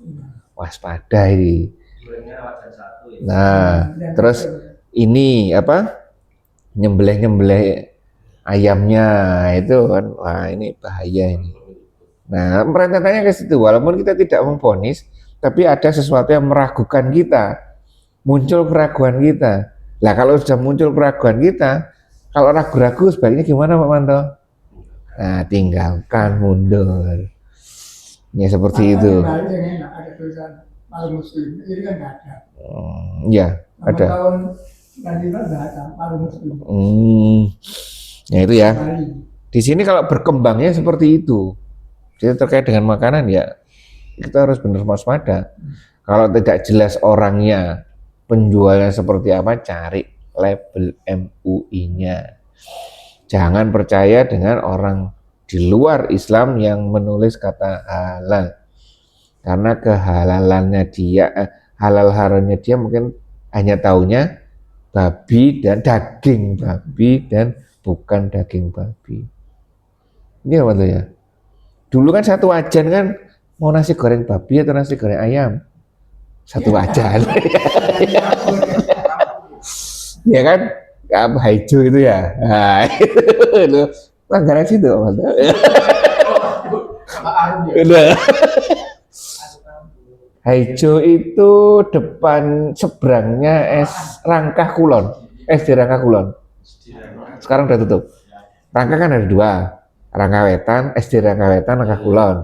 Waspada ini. Nah, terus ini apa? Nyembelih ayamnya itu kan, wah ini bahaya ini. Nah, perentetannya ke situ. Walaupun kita tidak memvonis, tapi ada sesuatu yang meragukan kita, muncul keraguan kita. Nah, kalau sudah muncul keraguan kita, kalau ragu-ragu sebaiknya gimana Pak Manto? Nah, tinggalkan, mundur. Ya seperti itu. Ada tulisan Malu Muslim, ini kan nggak ada. Iya, ada. Tahun 95 nggak ada Malu Muslim. Ya itu ya. Di sini kalau berkembangnya seperti itu, jadi terkait dengan makanan ya kita harus benar waspada. Kalau tidak jelas orangnya, penjualnya seperti apa, cari label MUI-nya. Jangan percaya dengan orang di luar Islam yang menulis kata halal, karena kehalalannya dia, halal haramnya dia mungkin hanya taunya babi dan daging babi dan bukan daging babi. Ini apa tuh ya? Dulu kan satu wajan kan, mau nasi goreng babi atau nasi goreng ayam? Satu wajan. Ya kan? Apa hijau itu ya? Nah, itu langgaran situ. Udah. Hijau itu depan seberangnya Rangkah Kulon. SD Rangkah Kulon. Sekarang udah tutup. Rangkah kan ada dua. Rangkah Wetan, SD Rangkah Wetan, Rangkah Kulon.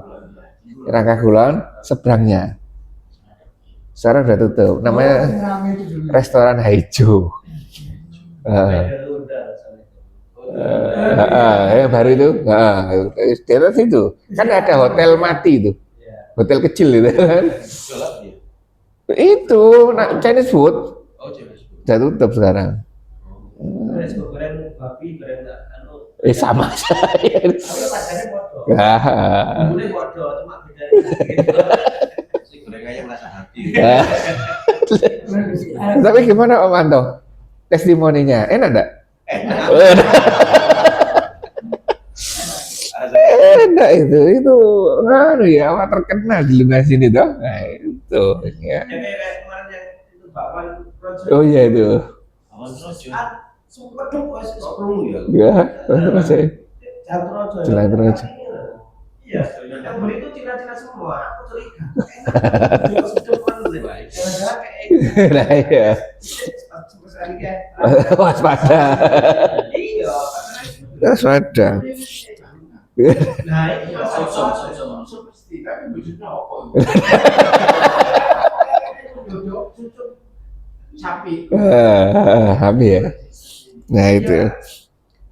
Rangkah Kulon seberangnya. Sekarang udah tutup. Namanya restoran Hijau. Yang baru itu, daerah situ kan ada hotel mati itu, hotel kecil itu kan. Itu Chinese food, udah tutup sekarang. Sama saya. Tapi gimana Pak Manto? Testimoninya enak enggak? enak itu anu ya apa terkenal di luar sini toh. Nah, itu ya. Jadi kayak kemarin yang itu bakwan project. Oh iya itu. Sumpah dong, sepuluh ya. Ya, terus saya Jalan terus. Iya, yang beli itu Cina-Cina semua. Aku curiga. Enak. Sudah jangan-jangan kayak Nah, iya. sekali kayak. Waspada. Iya. Waspada. Nah, itu Tapi wujudnya apa? Sapi. Habis ya. Nah itu.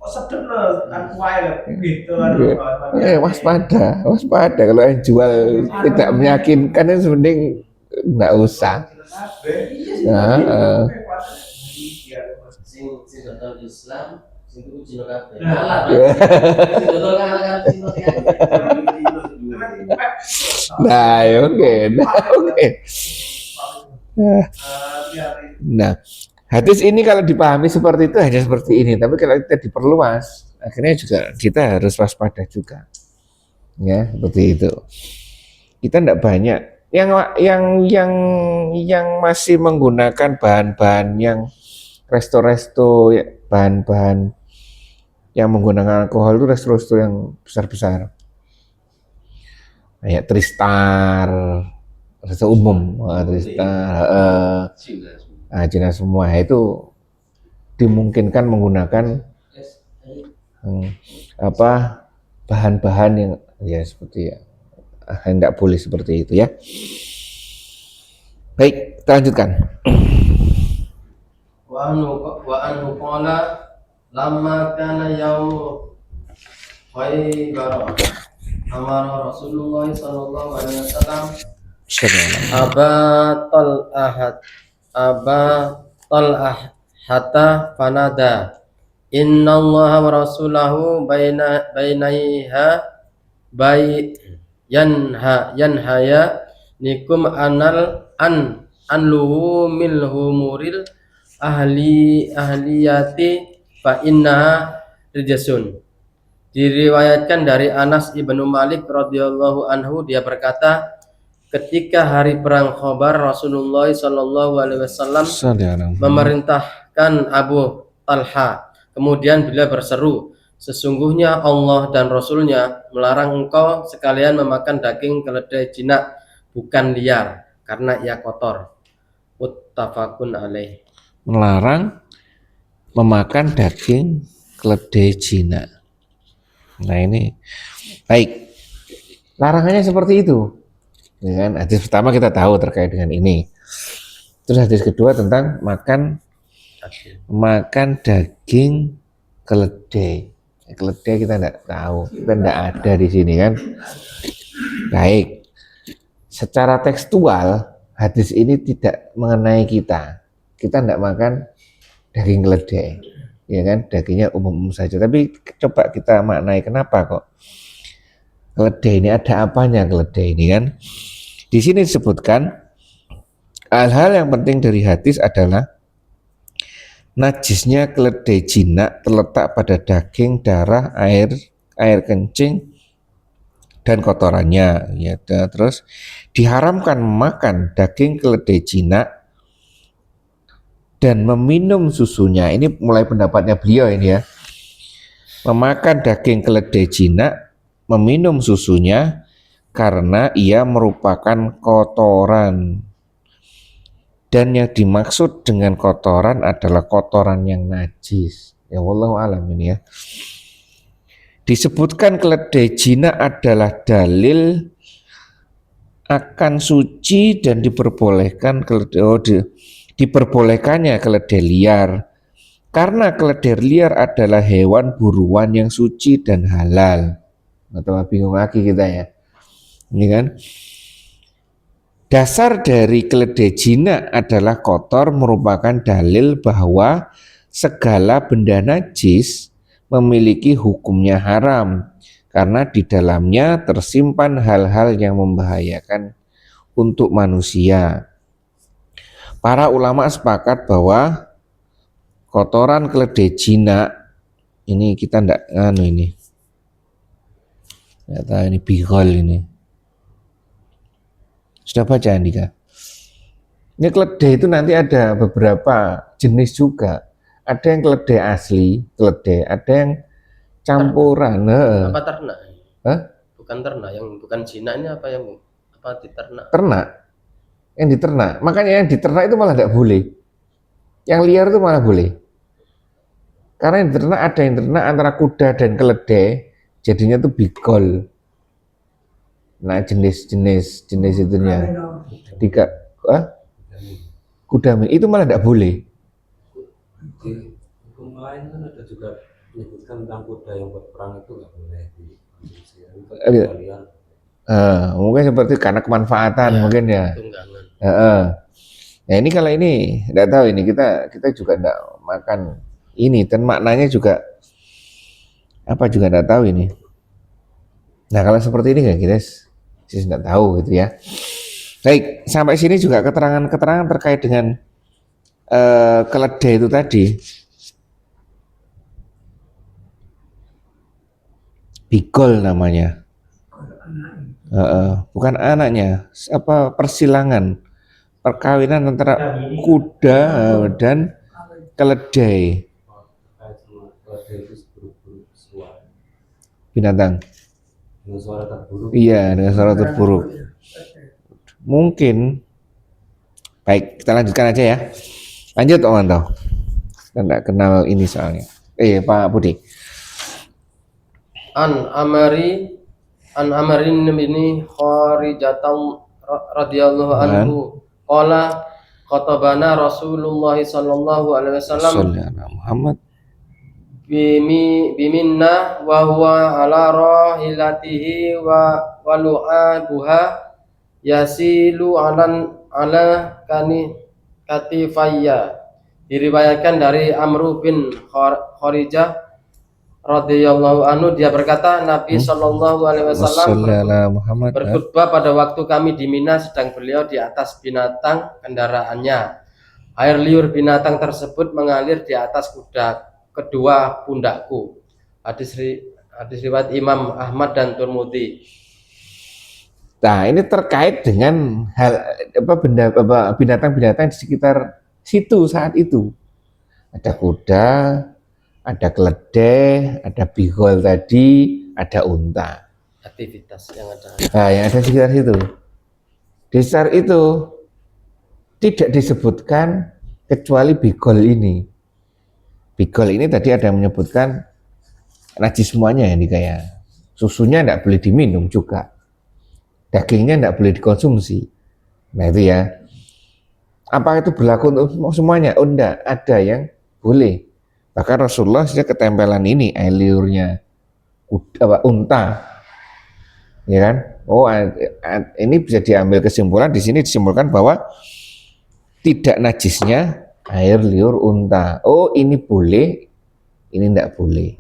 kok sedem loh, kan kuai gitu. Waspada kalau yang jual tidak meyakinkan itu mending nggak usah. Nah, Sing dodol Islam, sing tuku Cina kabeh. Nah. Sing dodol kan Cina kabeh. nah oke. Nah, hadis ini kalau dipahami seperti itu hanya seperti ini, tapi kalau kita diperluas, akhirnya juga kita harus waspada juga, ya seperti itu. Kita tidak banyak yang masih menggunakan bahan-bahan yang resto-resto, ya, bahan-bahan yang menggunakan alkohol itu resto-resto yang besar-besar, kayak Tristar, resto umum, Tristar. Cina semua itu dimungkinkan menggunakan bahan-bahan yang ya seperti ya tidak boleh seperti itu ya. Baik, kita lanjutkan. Wa anhu qala lamma kana yaum Khaybar amara Rasulullah sallallahu alaihi wasallam Aba Tal'ah hatta fanada innallaha wa rasulahu bainaiha yanhaya nikum anluhu milhumuril ahliyati fa innaha rijasun. Diriwayatkan dari Anas ibnu Malik radhiyallahu anhu, dia berkata, ketika hari perang Khaybar Rasulullah sallallahu alaihi wasallam memerintahkan Abu Talha, kemudian beliau berseru, sesungguhnya Allah dan Rasulnya melarang engkau sekalian memakan daging keledai jinak bukan liar karena ia kotor. Muttafaqun alaih. Melarang memakan daging keledai jinak. Nah ini baik, larangannya seperti itu, ya kan? Hadis pertama kita tahu terkait dengan ini. Terus hadis kedua tentang makan daging keledai. Keledai kita tidak tahu, kita tidak ada di sini kan. Baik, secara tekstual hadis ini tidak mengenai kita tidak makan daging keledai, ya kan, dagingnya umum saja. Tapi coba kita maknai kenapa kok keledai ini, ada apanya keledai ini kan? Di sini disebutkan hal-hal yang penting dari hadis adalah najisnya keledai jinak terletak pada daging, darah, air kencing dan kotorannya. Ya, terus diharamkan makan daging keledai jinak dan meminum susunya. Ini mulai pendapatnya beliau ini ya. Memakan daging keledai jinak, meminum susunya karena ia merupakan kotoran. Dan yang dimaksud dengan kotoran adalah kotoran yang najis. Ya wallahu alam ini ya. Disebutkan keledai jinak adalah dalil akan suci dan diperbolehkannya keledai liar. Karena keledai liar adalah hewan buruan yang suci dan halal. Atau bingung lagi kita ya. Ini kan? Dasar dari keledai jinak adalah kotor merupakan dalil bahwa segala benda najis memiliki hukumnya haram karena di dalamnya tersimpan hal-hal yang membahayakan untuk manusia. Para ulama sepakat bahwa kotoran keledai jinak ini kita Nggak tahu ini bigol ini. Sudah baca Andika? Ini keledai itu nanti ada beberapa jenis juga. Ada yang keledai asli, keledai. Ada yang campuran. Apa ternak? Hah? Bukan ternak, yang bukan jinak ini apa yang apa diternak? Ternak. Yang diternak. Makanya yang diternak itu malah nggak boleh. Yang liar itu malah boleh. Karena yang diternak ada yang ternak antara kuda dan keledai, jadinya tuh bigol. Nah jenis itunya. Tiga, kuda itu malah tidak boleh. Di hukum lain kan ada juga menyebutkan tentang kuda yang berperang itu nggak boleh di Indonesia. Itu Iya. kuda liar. Mungkin seperti karena kemanfaatan mungkin ya. Tunggangan. Nah ini kalau ini tidak tahu ini kita juga tidak makan ini dan maknanya juga apa juga tidak tahu ini. Nah kalau seperti ini kan kita sih tidak tahu gitu ya. Baik, sampai sini juga keterangan-keterangan terkait dengan keledai itu tadi. Bigol namanya. Bukan anaknya, apa persilangan, perkawinan antara kuda dan keledai. Terkait sama keledai itu buruk-buruk suara. Binatang. Dengan suara terburuk. Iya, dengan suara terburuk. Mungkin. Baik, kita lanjutkan aja ya. Lanjut Om Anto. Kita tidak kenal ini soalnya. Pak Budi. An Amarin bin Kharijatam radhiyallahu anhu qala khatabana Rasulullah sallallahu alaihi wasallam Sallallahu Muhammad. biminna wa huwa ala rahilatihi wa walu'abuha yasilu ala katifayya. Diriwayatkan dari Amru bin Kharijah radhiyallahu anhu, dia berkata Nabi sallallahu alaihi wasallam Sallallahu Muhammad. berkhutbah pada waktu kami di Mina, sedang beliau di atas binatang kendaraannya. Air liur binatang tersebut mengalir di atas kedua pundakku. Hadis riwayat Imam Ahmad dan Tirmidzi. Nah, ini terkait dengan binatang-binatang di sekitar situ saat itu. Ada kuda, ada keledai, ada bigol tadi, ada unta. Aktivitas yang ada. Nah, yang ada di sekitar situ. Di sekitar itu tidak disebutkan kecuali bigol ini. Bigol ini tadi ada yang menyebutkan najis semuanya ya, kayak susunya tidak boleh diminum juga. Dagingnya tidak boleh dikonsumsi. Nah itu ya. Apa itu berlaku untuk semuanya? Oh enggak, ada yang boleh. Bahkan Rasulullah sudah ketempelan ini air liurnya unta. Ya kan? Oh ini bisa diambil kesimpulan, di sini disimpulkan bahwa tidak najisnya air liur unta. Oh ini boleh, ini tidak boleh.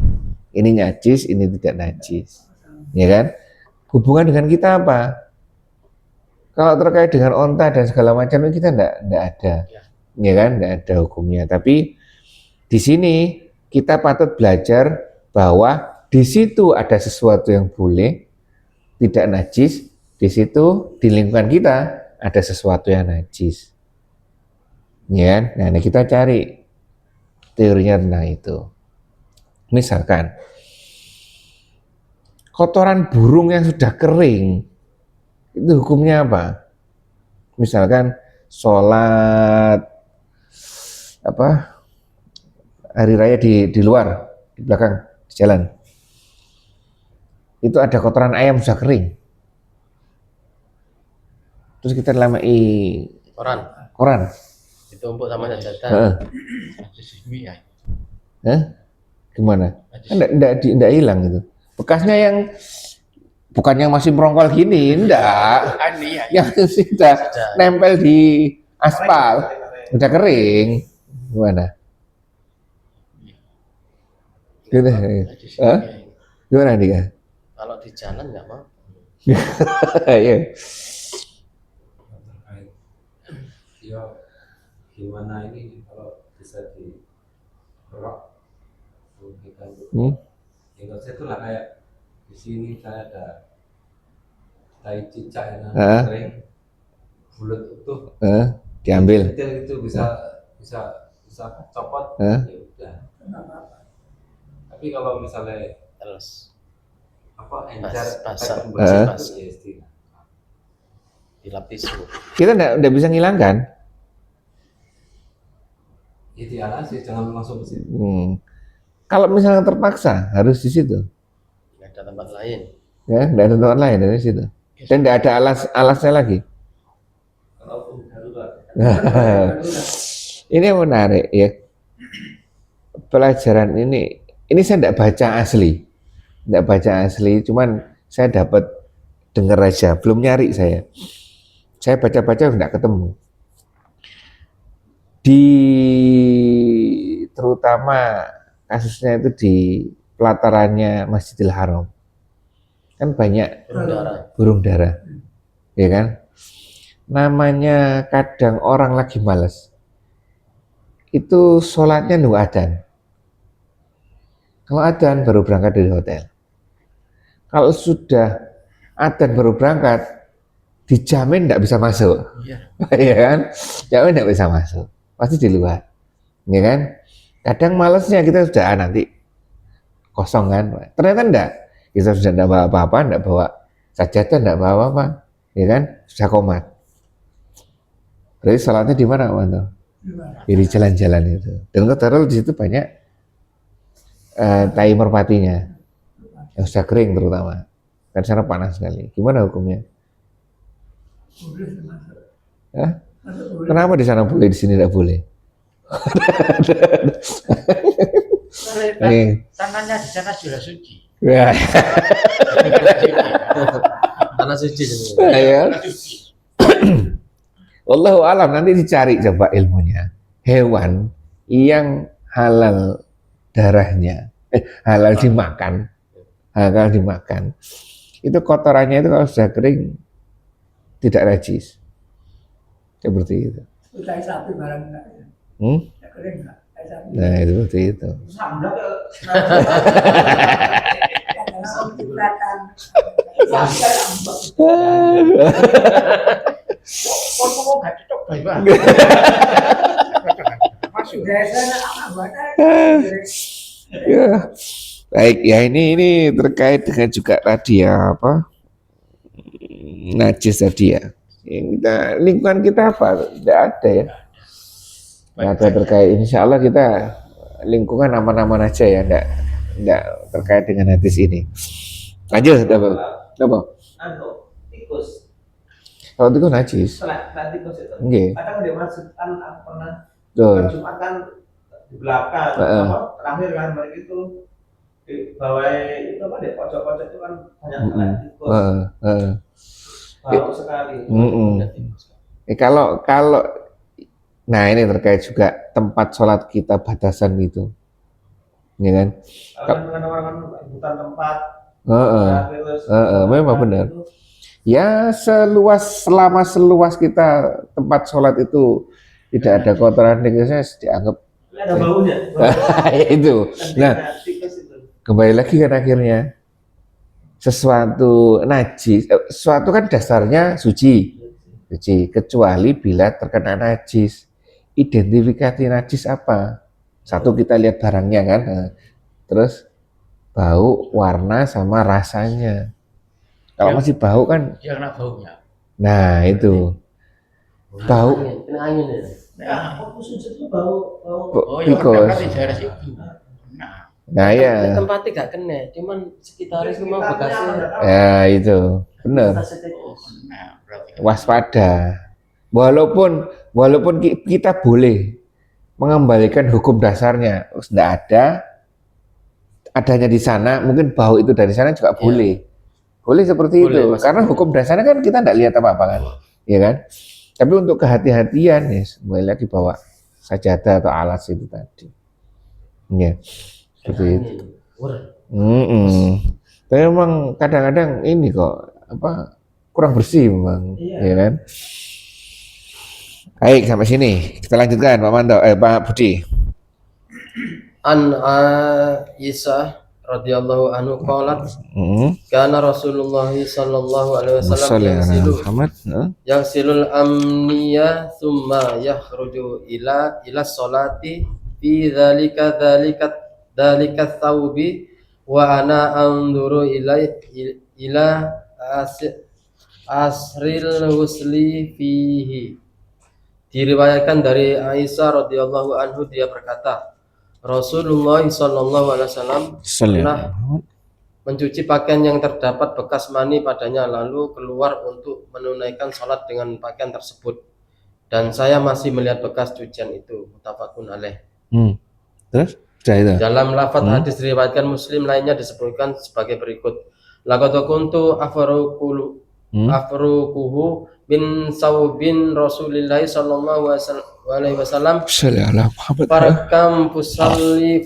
Ini najis, ini tidak najis. Ya kan? Hubungan dengan kita apa? Kalau terkait dengan onta dan segala macam itu kita enggak ada, ya kan? Enggak ada hukumnya. Tapi di sini kita patut belajar bahwa di situ ada sesuatu yang boleh, tidak najis. Di situ di lingkungan kita ada sesuatu yang najis, ya kan? Nah, kita cari teorinya tentang itu. Misalkan kotoran burung yang sudah kering, itu hukumnya apa? Misalkan sholat hari raya di luar, di belakang, di jalan, itu ada kotoran ayam sudah kering, terus kita lamai koran Ditumpuk sama jajan. gimana? Kan enggak hilang gitu. Bekasnya yang bukan yang masih merongkol gini, enggak. Yang sudah nempel di aspal, udah kering. Gimana? Gitu. Gimana dia? Kalau di jalan nggak mau. Iya. Ya gimana ini kalau bisa di rock kita itu Indonesia itu lah kayak di sini saya ada tai cicak yang Heeh. kering bulat utuh Diambil. kecil itu bisa copot Heeh. ya udah. Tapi kalau misalnya Terus apa encer basah, efek pembersih basah. itu ya istilah dilapis. Kita nggak bisa ngilangkan. idealnya sih jangan langsung ke situ. Kalau misalnya terpaksa harus di situ, Nggak ada tempat lain. ya nggak ada tempat lain dari situ. Dan nggak ada alasnya lagi. Kalaupun darurat Ini yang menarik ya. Pelajaran ini saya tidak baca asli, cuman saya dapat dengar aja, belum nyari saya. Saya baca-baca nggak ketemu. Terutama kasusnya itu di pelatarannya Masjidil Haram. Kan banyak burung dara, ya kan? Namanya kadang orang lagi malas, itu sholatnya nunggu adzan. Kalau adzan baru berangkat dari hotel. Kalau sudah adzan baru berangkat, dijamin tidak bisa masuk, ya kan? Jamin tidak bisa masuk, pasti di luar, ya kan? Kadang malasnya kita sudah nanti kosong kan, ternyata enggak. Kita sudah tidak bawa apa-apa, tidak bawa sajadah, tidak bawa apa-apa, ya kan? Sudah komat. Berarti sholatnya di mana, Pak? Di jalan-jalan itu. Dan kebetulan di situ banyak tai merpatinya, yang sudah kering terutama. Kan sana panas sekali. Gimana hukumnya? Hah? Kenapa di sana boleh, di sini tidak boleh? Tangannya di sana sudah suci. Ya. Tanah suci jadi. Ya. Wallahu alam, nanti dicari coba ilmunya. Hewan yang halal darahnya, halal dimakan, itu kotorannya itu kalau sudah kering tidak najis. Seperti itu. Tai sapi barang enggak ya? Ya kering enggak? Tai sapi. Nah, itu seperti itu. Samblak ke Langsung dibakar. Kok gak cocok baik banget. Masuk. Biasanya apa buat Ya. Baik, ya ini terkait dengan juga tadi ya apa? Najis tadi ya. Yang kita, lingkungan kita apa? Tidak ada ya. Nggak ada terkait. Insya Allah kita lingkungan aman-aman aja ya. Tidak terkait dengan hadis ini. Lanjut, apa? tikus. Kalau itu najis. Setelah tikus itu. Oke. Kadang dia masuk kan aku pernah Betul. Jumat kan di belakang, terakhir kan balik itu di bawah itu apa deh pojok-pojok itu kan banyak tikus. Bau sekali. Kalau nah ini terkait juga tempat sholat kita batasan gitu, ya kan? Kalau kan orang hutan tempat. Memang benar. Ya selama seluas kita tempat sholat itu tidak ada kotoran tikusnya dianggap. Ada baunya. Itu. Nah, kembali lagi kan akhirnya sesuatu najis, sesuatu kan dasarnya suci, kecuali bila terkena najis. Identifikasi najis apa? Satu kita lihat barangnya kan, terus bau, warna sama rasanya. Kalau masih bau kan, Ya kena baunya. nah itu bau. Kena angin ya. Nah, aku sujud itu bau Oh ya Tikus. udah kan di daerah situ. Nah ya, Tempatnya gak kena, cuman sekitar itu mah bekasnya. ya itu benar. Nah, berarti Waspada. Walaupun kita boleh mengembalikan hukum dasarnya, tidak ada, adanya di sana, mungkin bau itu dari sana juga boleh. Boleh seperti Boleh, itu, Mas. karena hukum dasarnya kan kita tidak lihat apa-apa kan, ya kan? Tapi untuk kehati-hatian ya, mulai lagi bawa sajadah atau alas itu tadi, ya seperti itu. Tapi memang kadang-kadang ini kok apa kurang bersih memang, ya kan? Baik, sampai sini kita lanjutkan Pak Manto, Pak Budi. An Aisyah radhiyallahu anhu qalat Hmm. kana Rasulullah sallallahu alaihi wasallam Sholli ala yaghsilu Muhammad. yaghsilul amniya thumma yakhruju ila sholati fi dzalika thawbi wa ana anzuru ila asril husli fihi. Diriwayatkan dari Aisyah radhiyallahu anhu, dia berkata, Rasulullah sallallahu alaihi wasallam Sholli ala pernah Muhammad. mencuci pakaian yang terdapat bekas mani padanya lalu keluar untuk menunaikan sholat dengan pakaian tersebut, dan saya masih melihat bekas cucian itu. Muttafaqun alaih. Terus sudah itu. Dalam lafaz hadis riwayatkan Muslim lainnya disebutkan sebagai berikut. Laqad kuntu afruquhu bin saubin Rasulillah sallallahu alaihi wasallam Sholli ala Muhammad. farakam fusalli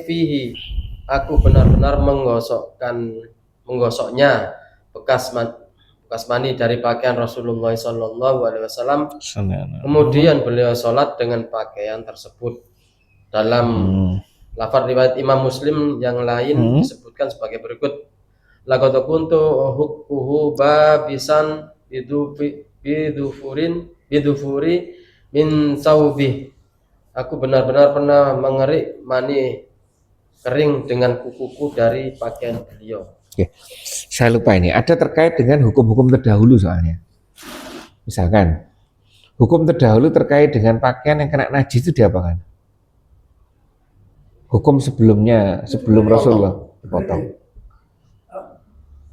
fihi. Aku benar-benar menggosoknya bekas mani dari pakaian Rasulullah sallallahu alaihi wasallam. Sholli ala. Kemudian beliau sholat dengan pakaian tersebut. Dalam lafaz riwayat Imam Muslim yang lain disebutkan sebagai berikut. Laqad kuntu hukkuhu babisan bidufuri min saubih. Aku benar-benar pernah mengerik mani kering dengan kukuku dari pakaian beliau. Oke. Saya lupa ini. Ada terkait dengan hukum-hukum terdahulu soalnya. Misalkan hukum terdahulu terkait dengan pakaian yang kena najis itu diapakan? Hukum sebelumnya, sebelum Rasulullah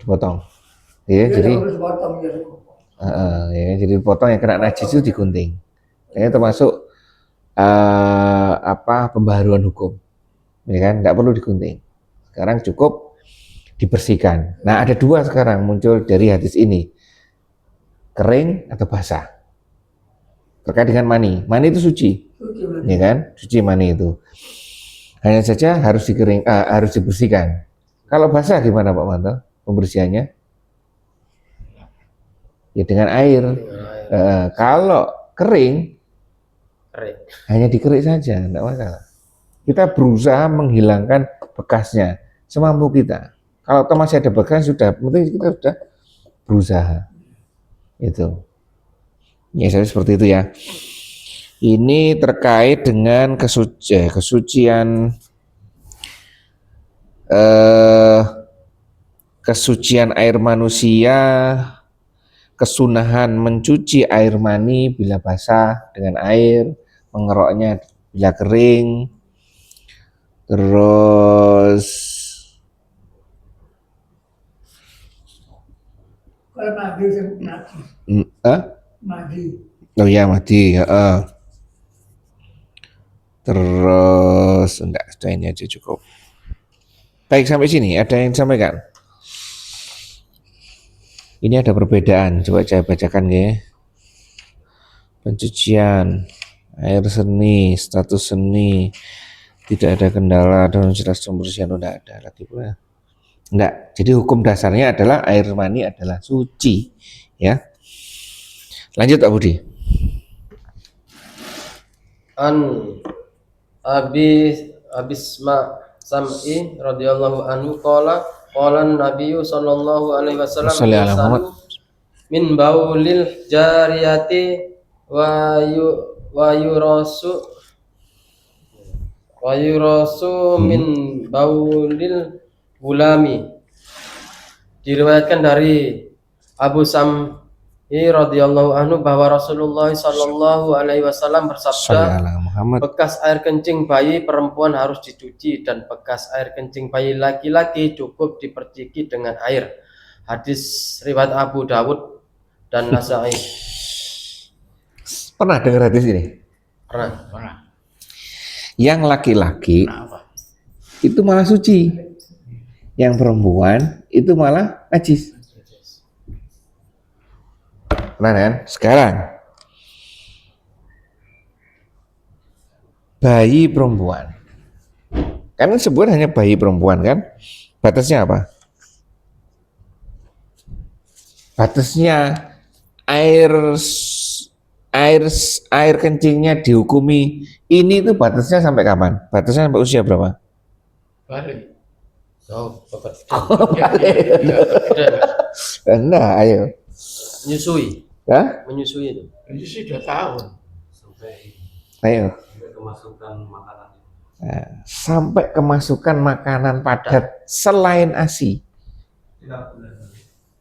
dipotong. Ya, jadi ya, jadi dipotong, yang kena najis itu digunting. Ini termasuk pembaharuan hukum. Ya kan, tidak perlu digunting. Sekarang cukup dibersihkan. Nah, ada dua sekarang muncul dari hadis ini. Kering atau basah. Terkait dengan mani. Mani itu suci. Ya kan? Suci mani itu. Hanya saja harus harus dibersihkan. Kalau basah gimana Pak Manto? Pembersihannya? Ya dengan air. Kalau kering, hanya dikerik saja, tidak masalah. Kita berusaha menghilangkan bekasnya semampu kita. Kalau masih ada bekas, sudah penting kita sudah berusaha. Itu. Ya, saya seperti itu ya. Ini terkait dengan kesucian air manusia, kesunahan mencuci air mani bila basah dengan air, mengeroknya bila kering, terus kalau mandi mandi. Oh ya mati ya. Terus enggak, sudah ini aja cukup. Baik, sampai sini ada yang disampaikan? Ini ada perbedaan, coba saya bacakan ya. Pencucian air seni, status seni, tidak ada kendala dan jelas pembersihan, tidak ada lagi pula. Enggak, jadi hukum dasarnya adalah air mani adalah suci, ya. Lanjut Pak Budi. Abisma Sam'i radhiyallahu anhu qala Nabiyyu sallallahu alaihi wasallam min baulil jariyati wa yurasu min baulil gulami. Diriwayatkan dari Abu Sam'i radhiyallahu anhu bahwa Rasulullah sallallahu alaihi wasallam bersabda, bekas air kencing bayi perempuan harus dicuci dan bekas air kencing bayi laki-laki cukup diperciki dengan air. Hadis riwayat Abu Dawud dan Nasai. Pernah dengar hadis ini? Pernah. Yang laki-laki itu malah suci, yang perempuan itu malah najis. Nah kan, sekarang bayi perempuan, kan sebut hanya bayi perempuan kan, batasnya apa? Batasnya air kencingnya dihukumi ini tuh batasnya sampai kapan? Batasnya sampai usia berapa? Oh, bapak. Nah, ayo. Menyusui. Hah? Menyusui itu. Ini sih 2 tahun. sampai Ayo. kemasukan makanan. Nah, sampai kemasukan makanan padat selain ASI.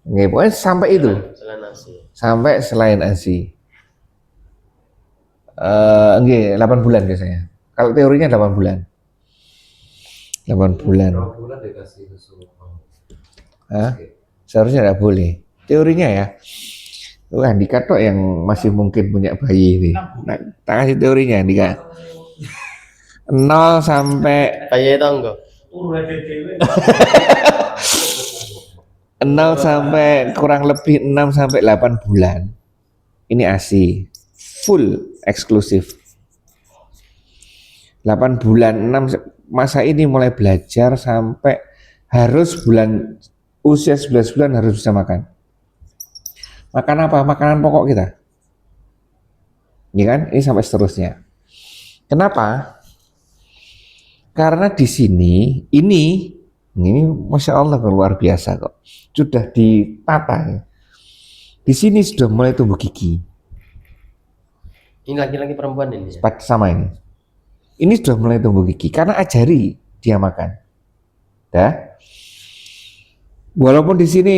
Nggih, pokoknya sampai itu. Selain nasi. Sampai selain ASI. Nggih, 8 bulan biasanya. Kalau teorinya 8 bulan. 8 bulan. Berapa bulan dikasih susu? Hah? Seharusnya tidak boleh. Teorinya ya. Wah, Andika tok yang masih mungkin punya bayi ini. Nah, tak kasih teorinya, Andika. 0 sampai Kayak itu enggak? 0 sampai kurang lebih 6 sampai 8 bulan. Ini ASI. Full eksklusif. 8 bulan 6 masa ini mulai belajar sampai harus usia 11 bulan harus bisa makan. Makan apa? Makanan pokok kita. Ya kan? Ini sampai seterusnya. Kenapa? Karena di sini ini Masya Allah luar biasa kok. Sudah ditata ya. Di sini sudah mulai tumbuh gigi. Ini laki-laki perempuan ini. Sama ini. Ini sudah mulai tumbuh gigi karena ajari dia makan. Dah. Walaupun di sini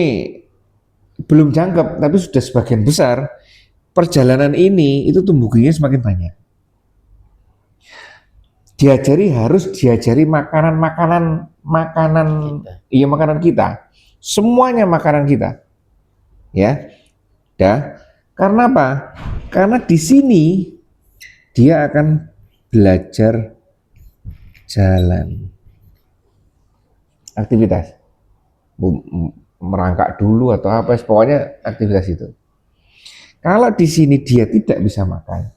belum jangkep, tapi sudah sebagian besar perjalanan ini itu tumbuh giginya semakin banyak. Harus diajari makanan iya makanan kita. Semuanya makanan kita. Ya. Dah. Karena apa? Karena di sini dia akan belajar jalan. Aktivitas. Merangkak dulu atau apa, pokoknya aktivitas itu. Kalau di sini dia tidak bisa makan,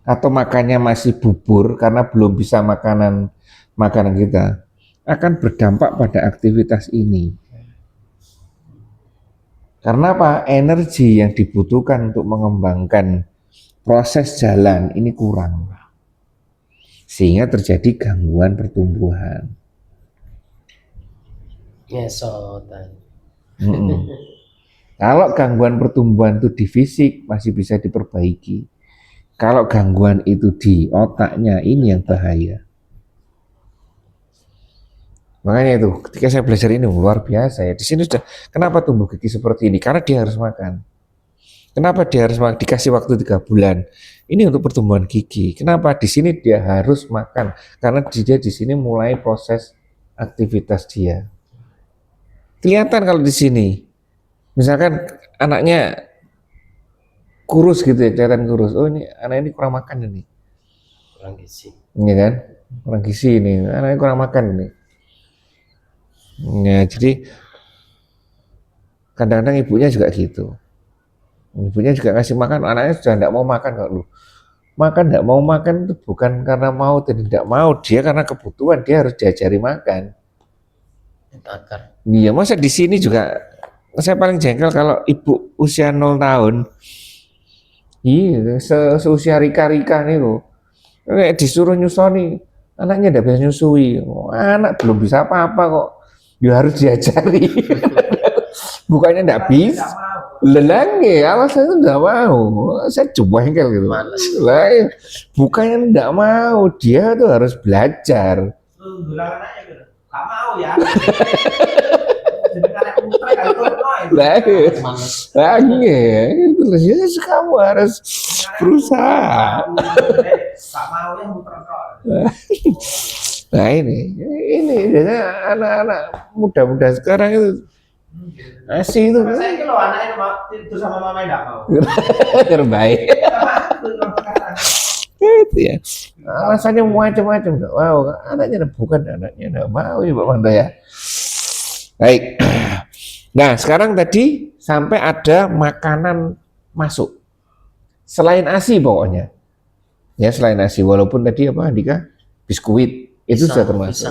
atau makannya masih bubur karena belum bisa makanan kita, akan berdampak pada aktivitas ini. Karena apa? Energi yang dibutuhkan untuk mengembangkan proses jalan ini kurang. Sehingga terjadi gangguan pertumbuhan. Ngesotan. Kalau gangguan pertumbuhan itu di fisik masih bisa diperbaiki. Kalau gangguan itu di otaknya, ini yang bahaya. Makanya itu, ketika saya belajar ini luar biasa ya. Di sini sudah, kenapa tumbuh gigi seperti ini? Karena dia harus makan. Kenapa dia harus makan? Dikasih waktu 3 bulan. Ini untuk pertumbuhan gigi. Kenapa? Di sini dia harus makan. Karena dia di sini mulai proses aktivitas dia. Kelihatan kalau di sini. Misalkan anaknya kurus gitu ya, kelihatan kurus. Oh ini anak ini kurang makan ini. Kurang gizi. Iya kan? Kurang gizi ini. Anaknya kurang makan ini. Ya, jadi kadang-kadang ibunya juga gitu. Ibunya juga ngasih makan, anaknya sudah tidak mau makan kok lu. Makan tidak mau makan itu bukan karena mau dan tidak mau, dia karena kebutuhan, dia harus diajari makan. Akar. Iya, masa di sini juga saya paling jengkel kalau ibu usia 0 tahun. Iya, seusia Rika nih loh. Kayak disuruh nyusoni, anaknya tidak bisa nyusui. Oh, anak belum bisa apa-apa kok. Ya harus diajari. Bukannya tidak bisa. Lelang ya, alasannya tidak mau. Saya jengkel gitu. Lah, bukannya tidak mau, dia tuh harus belajar. Bilang anaknya gitu, gak mau ya. Jadi anak ultra gak ikut Lah, itu loh. Ya, kamu harus berusaha. Gak mau ya muter kok. Nah ini biasanya anak-anak muda-muda sekarang itu asih itu. Saya ini loh anaknya tidur sama mama enggak mau. Terbaik. Itu ya. Alasannya macam-macam. Wow, anaknya bukan anaknya enggak mau ya Pak Manto ya. Baik. Nah sekarang tadi sampai ada makanan masuk. Selain ASI pokoknya. Ya selain ASI. Walaupun tadi apa Andika? Biskuit. Itu sudah termasuk.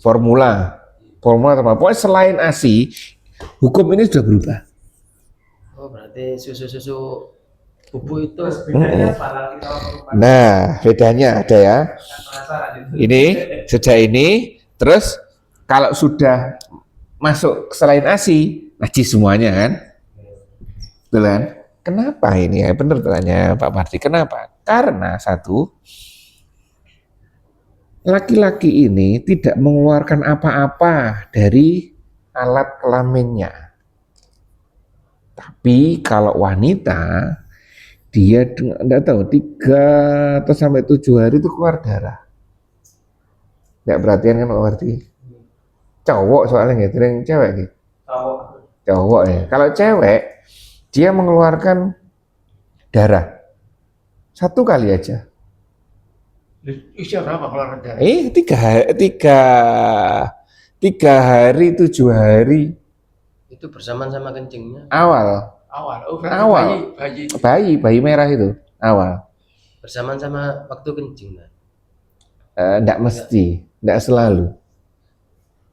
Formula termasuk. Pokoknya selain ASI, hukum ini sudah berubah. Oh berarti susu-susu Bubuk itu Terus bedanya apa nanti kalau perempuan Nah, bedanya ada ya. penasaran itu. Ini sudah ini, terus kalau sudah masuk selain ASI, najis semuanya kan? Betul kan? Kenapa ini ya? Benar tanya Pak Mardi. Kenapa? Karena satu, laki-laki ini tidak mengeluarkan apa-apa dari alat kelaminnya. Tapi kalau wanita, dia enggak tahu 3 atau sampai 7 hari itu keluar darah. Enggak perhatian kan Pak Mardi? Cowok soalnya nggak yang cewek gitu. Cowok ya. Kalau cewek, dia mengeluarkan darah 1 kali aja. Usia berapa keluar darah? 3 hari 7 hari itu bersamaan sama kencingnya, awal. Awal. Oh, berarti Awal. bayi. Bayi merah itu awal. bersamaan sama waktu kencing. Nah. Enggak mesti, enggak selalu.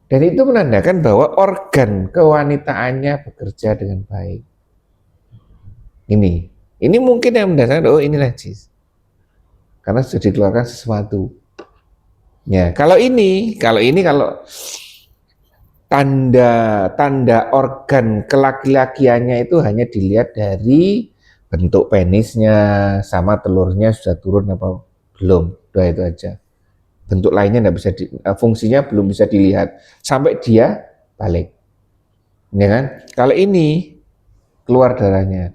Dan itu menandakan bahwa organ kewanitaannya bekerja dengan baik. Ini mungkin yang mendasarkan, oh ini najis. Karena sudah dikeluarkan sesuatu. Ya, kalau tanda organ kelaki-lakiannya itu hanya dilihat dari bentuk penisnya sama telurnya sudah turun apa belum, udah itu aja. Bentuk lainnya enggak bisa fungsinya belum bisa dilihat sampai dia balik. Ya kan? Kalau ini keluar darahnya,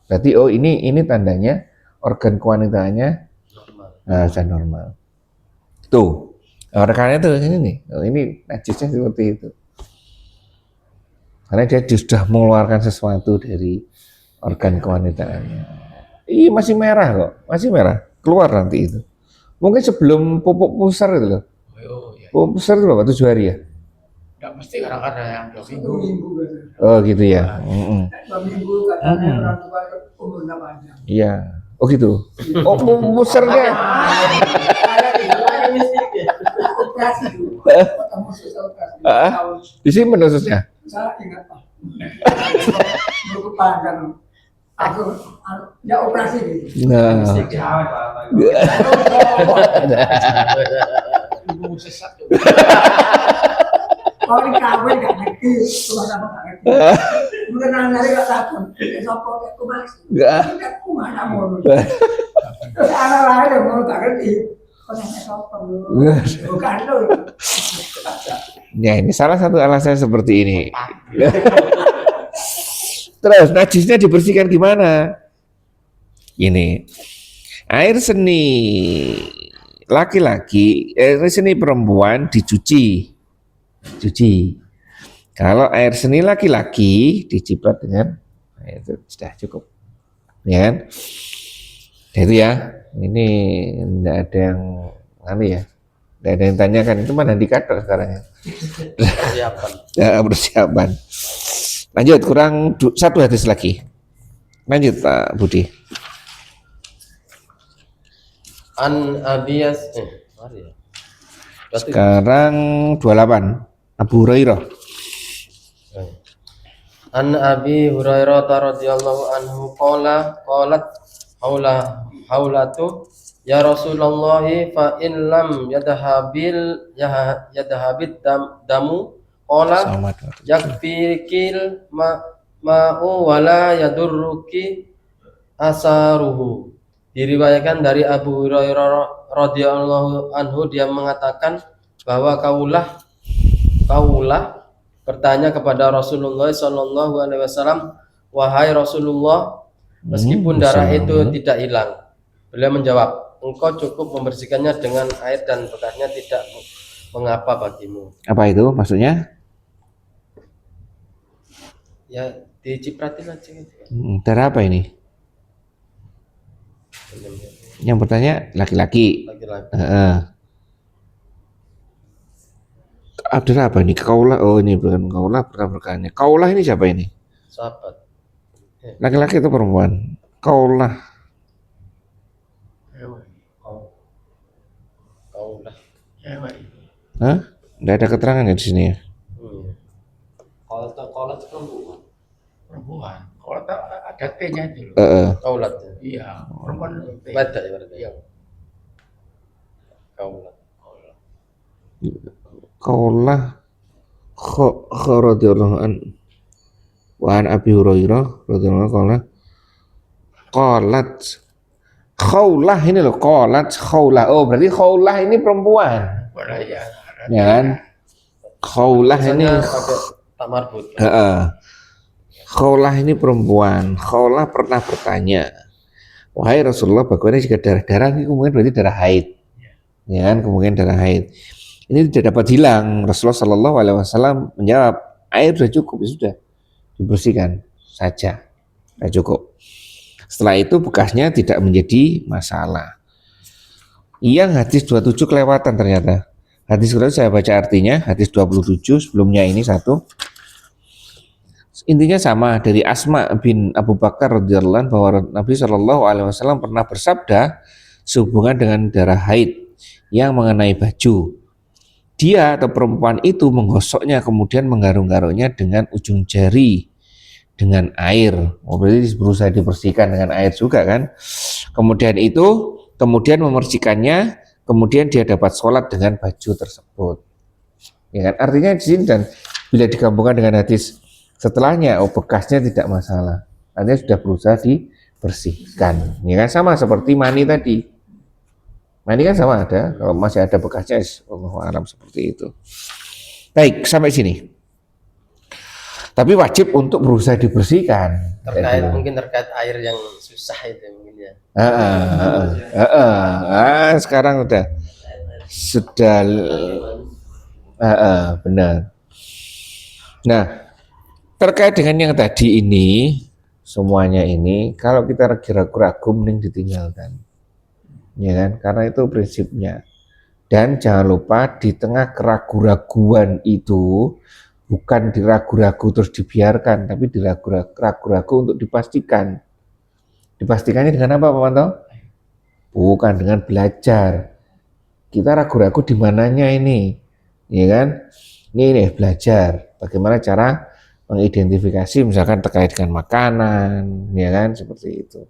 berarti oh ini tandanya organ kewanitaannya sudah normal. Tuh, rekannya tuh ini nih, oh, ini najisnya seperti itu. Karena dia sudah mengeluarkan sesuatu dari organ kewanitaannya. Masih merah kok, masih merah, keluar nanti itu. Mungkin sebelum pupuk pusar itu loh. Oh, iya. Pupuk pusar itu berapa? 7 hari ya? Enggak mesti kadang-kadang yang 2 minggu. 1 minggu kan. Oh gitu ya. 2 minggu katanya orang tua umurnya panjang. Iya. Oh gitu. Oh pusarnya. Operasi dulu. Ketemu susah operasi. Tahun Disimpan khususnya. saya ingat Pak. Menurut panjang. Aku ya operasi gitu. Nah. Ibu sesat. Kalau di kawin gak ngerti, cuma sama gak ngerti. Mungkin nanya gak takut. Sopo kayak aku masih. Aku mana mau. Terus anak lain yang mau gak ngerti. Kok nanya sopo lu? Bukan lu. Ya ini salah satu alasan seperti ini. Terus najisnya dibersihkan gimana? Ini air seni laki-laki, air seni perempuan dicuci. Kalau air seni laki-laki diciprat dengan itu sudah cukup. Ya kan? Itu ya. Ini enggak ada yang ya. Enggak ada yang tanyakan itu mana dikator sekarang ya. Persiapan. Ya, persiapan. Lanjut, kurang 1 hadis lagi. Lanjut Pak Budi. An Abiyas mari ya. Sekarang 28. Abu Hurairah. An Abi Hurairah radhiyallahu anhu qalat haulatu ya Rasulullah fa in lam yadhahabid damu qala yakfikil ma'u wala yadurruki asaruhu. Diriwayatkan dari Abu Hurairah radhiyallahu anhu, dia mengatakan bahwa kaulah bertanya kepada Rasulullah sallallahu alaihi wasallam, wahai Rasulullah, meskipun darah itu tidak hilang. Beliau menjawab, engkau cukup membersihkannya dengan air dan bekasnya tidak mengapa bagimu. Apa itu maksudnya? Ya dicipratin aja gitu. Darah apa ini? Yang bertanya laki-laki. Darah apa ini? Kaulah. Oh ini bukan kaulah, berkahnya. Kaulah ini siapa ini? Sahabat. Laki-laki atau perempuan? Kaulah. Kaulah. Hah? Nggak ada keterangan ya di sini ya? Kalau itu perempuan. perempuan. Kalau tak ada T-nya itu loh. Kaulat. Iya, perempuan itu T. Beda ya berarti. Iya. Kaulat. Qaulah radhiyallahu an wa an Abi Hurairah radhiyallahu anhu qalat khaulah ini loh qalat khaulah. Oh, berarti khaulah ini perempuan. Boleh ya. Ya kan? Khaulah ini Biasanya pakai tak marbut. Khaulah ini perempuan. Khaulah pernah bertanya, wahai Rasulullah, bagaimana jika darah-darah ini kemungkinan berarti darah haid, ya kan, kemungkinan darah haid. Ini tidak dapat hilang. Rasulullah Shallallahu Alaihi Wasallam menjawab, air sudah cukup, ya sudah dibersihkan saja, sudah cukup. Setelah itu bekasnya tidak menjadi masalah. Yang hadis 27 kelewatan ternyata. Hadis kedua saya baca artinya, hadis 27 sebelumnya ini satu. Intinya sama, dari Asma bin Abu Bakar radhiyallahu anhu bahwa Nabi Shallallahu Alaihi Wasallam pernah bersabda sehubungan dengan darah haid yang mengenai baju. Dia atau perempuan itu menggosoknya kemudian menggaruk-garuknya dengan ujung jari dengan air. Oh, berarti berusaha dibersihkan dengan air juga kan. Kemudian memercikannya, kemudian dia dapat sholat dengan baju tersebut. Ya kan? Artinya di sini, dan bila digabungkan dengan hadis setelahnya, oh bekasnya tidak masalah. Artinya sudah berusaha dibersihkan. Ya kan, sama seperti mani tadi. Mani kan sama ada, kalau masih ada bekasnya, Allahu a'lam seperti itu. Baik, sampai sini. Tapi wajib untuk berusaha dibersihkan. Mungkin terkait air yang susah itu mungkin ya. Sekarang sudah benar. Nah, terkait dengan yang tadi ini, semuanya ini, kalau kita ragu-ragu mending ditinggalkan, ya kan? Karena itu prinsipnya. Dan jangan lupa di tengah keraguan-raguan itu, bukan diragu-ragu terus dibiarkan, tapi diragu-ragu untuk dipastikan. Dipastikannya dengan apa, Pak Manto? Bukan dengan belajar. Kita ragu-ragu di mananya ini, ya kan? Ini belajar. Bagaimana cara mengidentifikasi, misalkan terkait dengan makanan, ya kan? Seperti itu.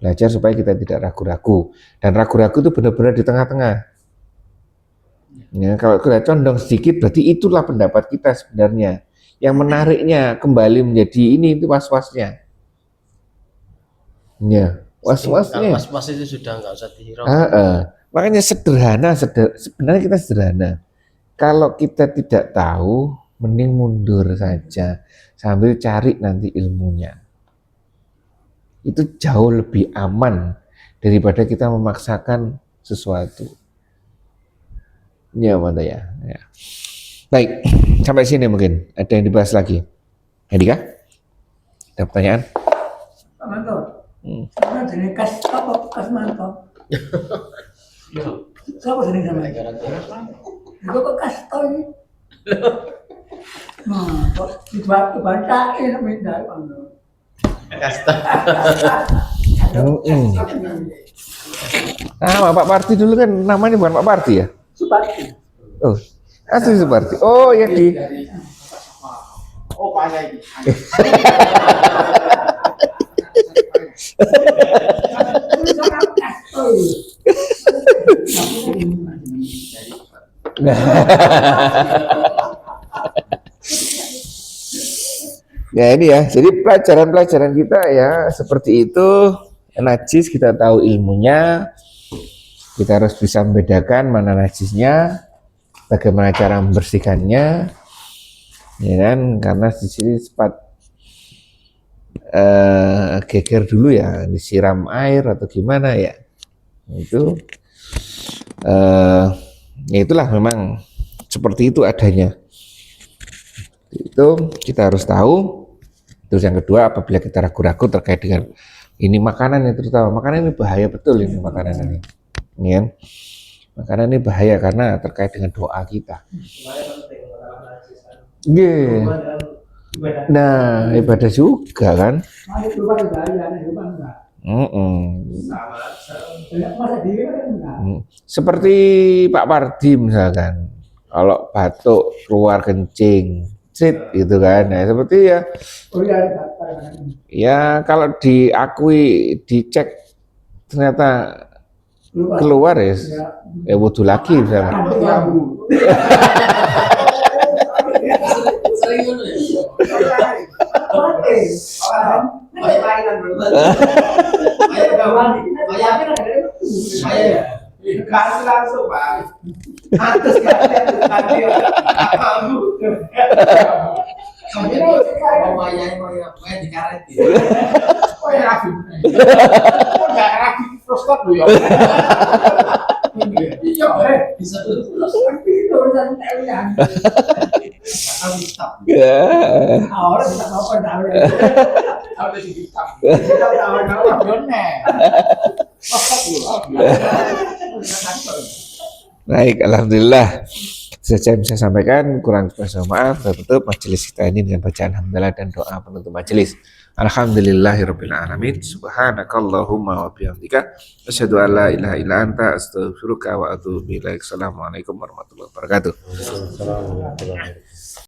Belajar supaya kita tidak ragu-ragu. Dan ragu-ragu itu benar-benar di tengah-tengah. Ya, kalau kita condong sedikit, berarti itulah pendapat kita sebenarnya. Yang menariknya kembali menjadi ini itu was-wasnya. Ya, was-wasnya. Was-was itu sudah nggak usah dihiraukan. Makanya sebenarnya kita sederhana. Kalau kita tidak tahu, mending mundur saja sambil cari nanti ilmunya. Itu jauh lebih aman daripada kita memaksakan sesuatu. Ya, mana ya. Baik, sampai sini mungkin. Ada yang dibahas lagi? Edika? Ada pertanyaan? Pak Manto, sama jenis kas apa kas Manto? Siapa jenis sama? Itu kok kas tau ini? Nah, kok dibacain minta Pak Manto. Kasta. Pak Parti dulu kan namanya bukan Pak Parti ya? Suparti. Oh, asli Suparti. Oh, ya di. Oh, banyak ini. Ya ini ya, jadi pelajaran-pelajaran kita ya seperti itu. Najis kita tahu ilmunya, kita harus bisa membedakan mana najisnya, bagaimana cara membersihkannya, ya kan? Karena di sini sempat geger dulu ya, disiram air atau gimana ya, itu ya itulah memang seperti itu adanya. Itu kita harus tahu. Terus yang kedua, apabila kita ragu-ragu terkait dengan ini makanan yang terutama, makanan ini bahaya betul ini makanan ini, ya. Makanan ini bahaya karena terkait dengan doa kita. Yeah. Nah, ibadah juga kan. Seperti Pak Pardi misalkan, kalau batuk keluar kencing, Crit gitu kan. Nah, seperti ya Oh iya, ada kadang-kadang. ya kalau diakui dicek ternyata keluar ya Ya. wudhu lagi misalnya. Sering ngono ya. Mainan belum. Ayo kawan, ayo. Kasih langsung pak. Atas ganti kamu. Maya dikaret. Oh ya rapi. Oh ya rapi terus kok ya. Iya, Bisa terus. Itu urusan kalian. Akan stop. Ya. Orang tidak mau tahu ya. ada di hitam. Kita tahu-tahu. Bener. Baik, alhamdulillah. Saya bisa sampaikan, kurang lebih maaf. Tutup majelis kita ini dengan bacaan hamdalah dan doa penutup majelis. Alhamdulillahirabbil alamin. Subhanakallahumma wa bihamdika asyhadu an la ilaha illa anta astaghfiruka wa atubu ilaik. Assalamualaikum warahmatullahi wabarakatuh.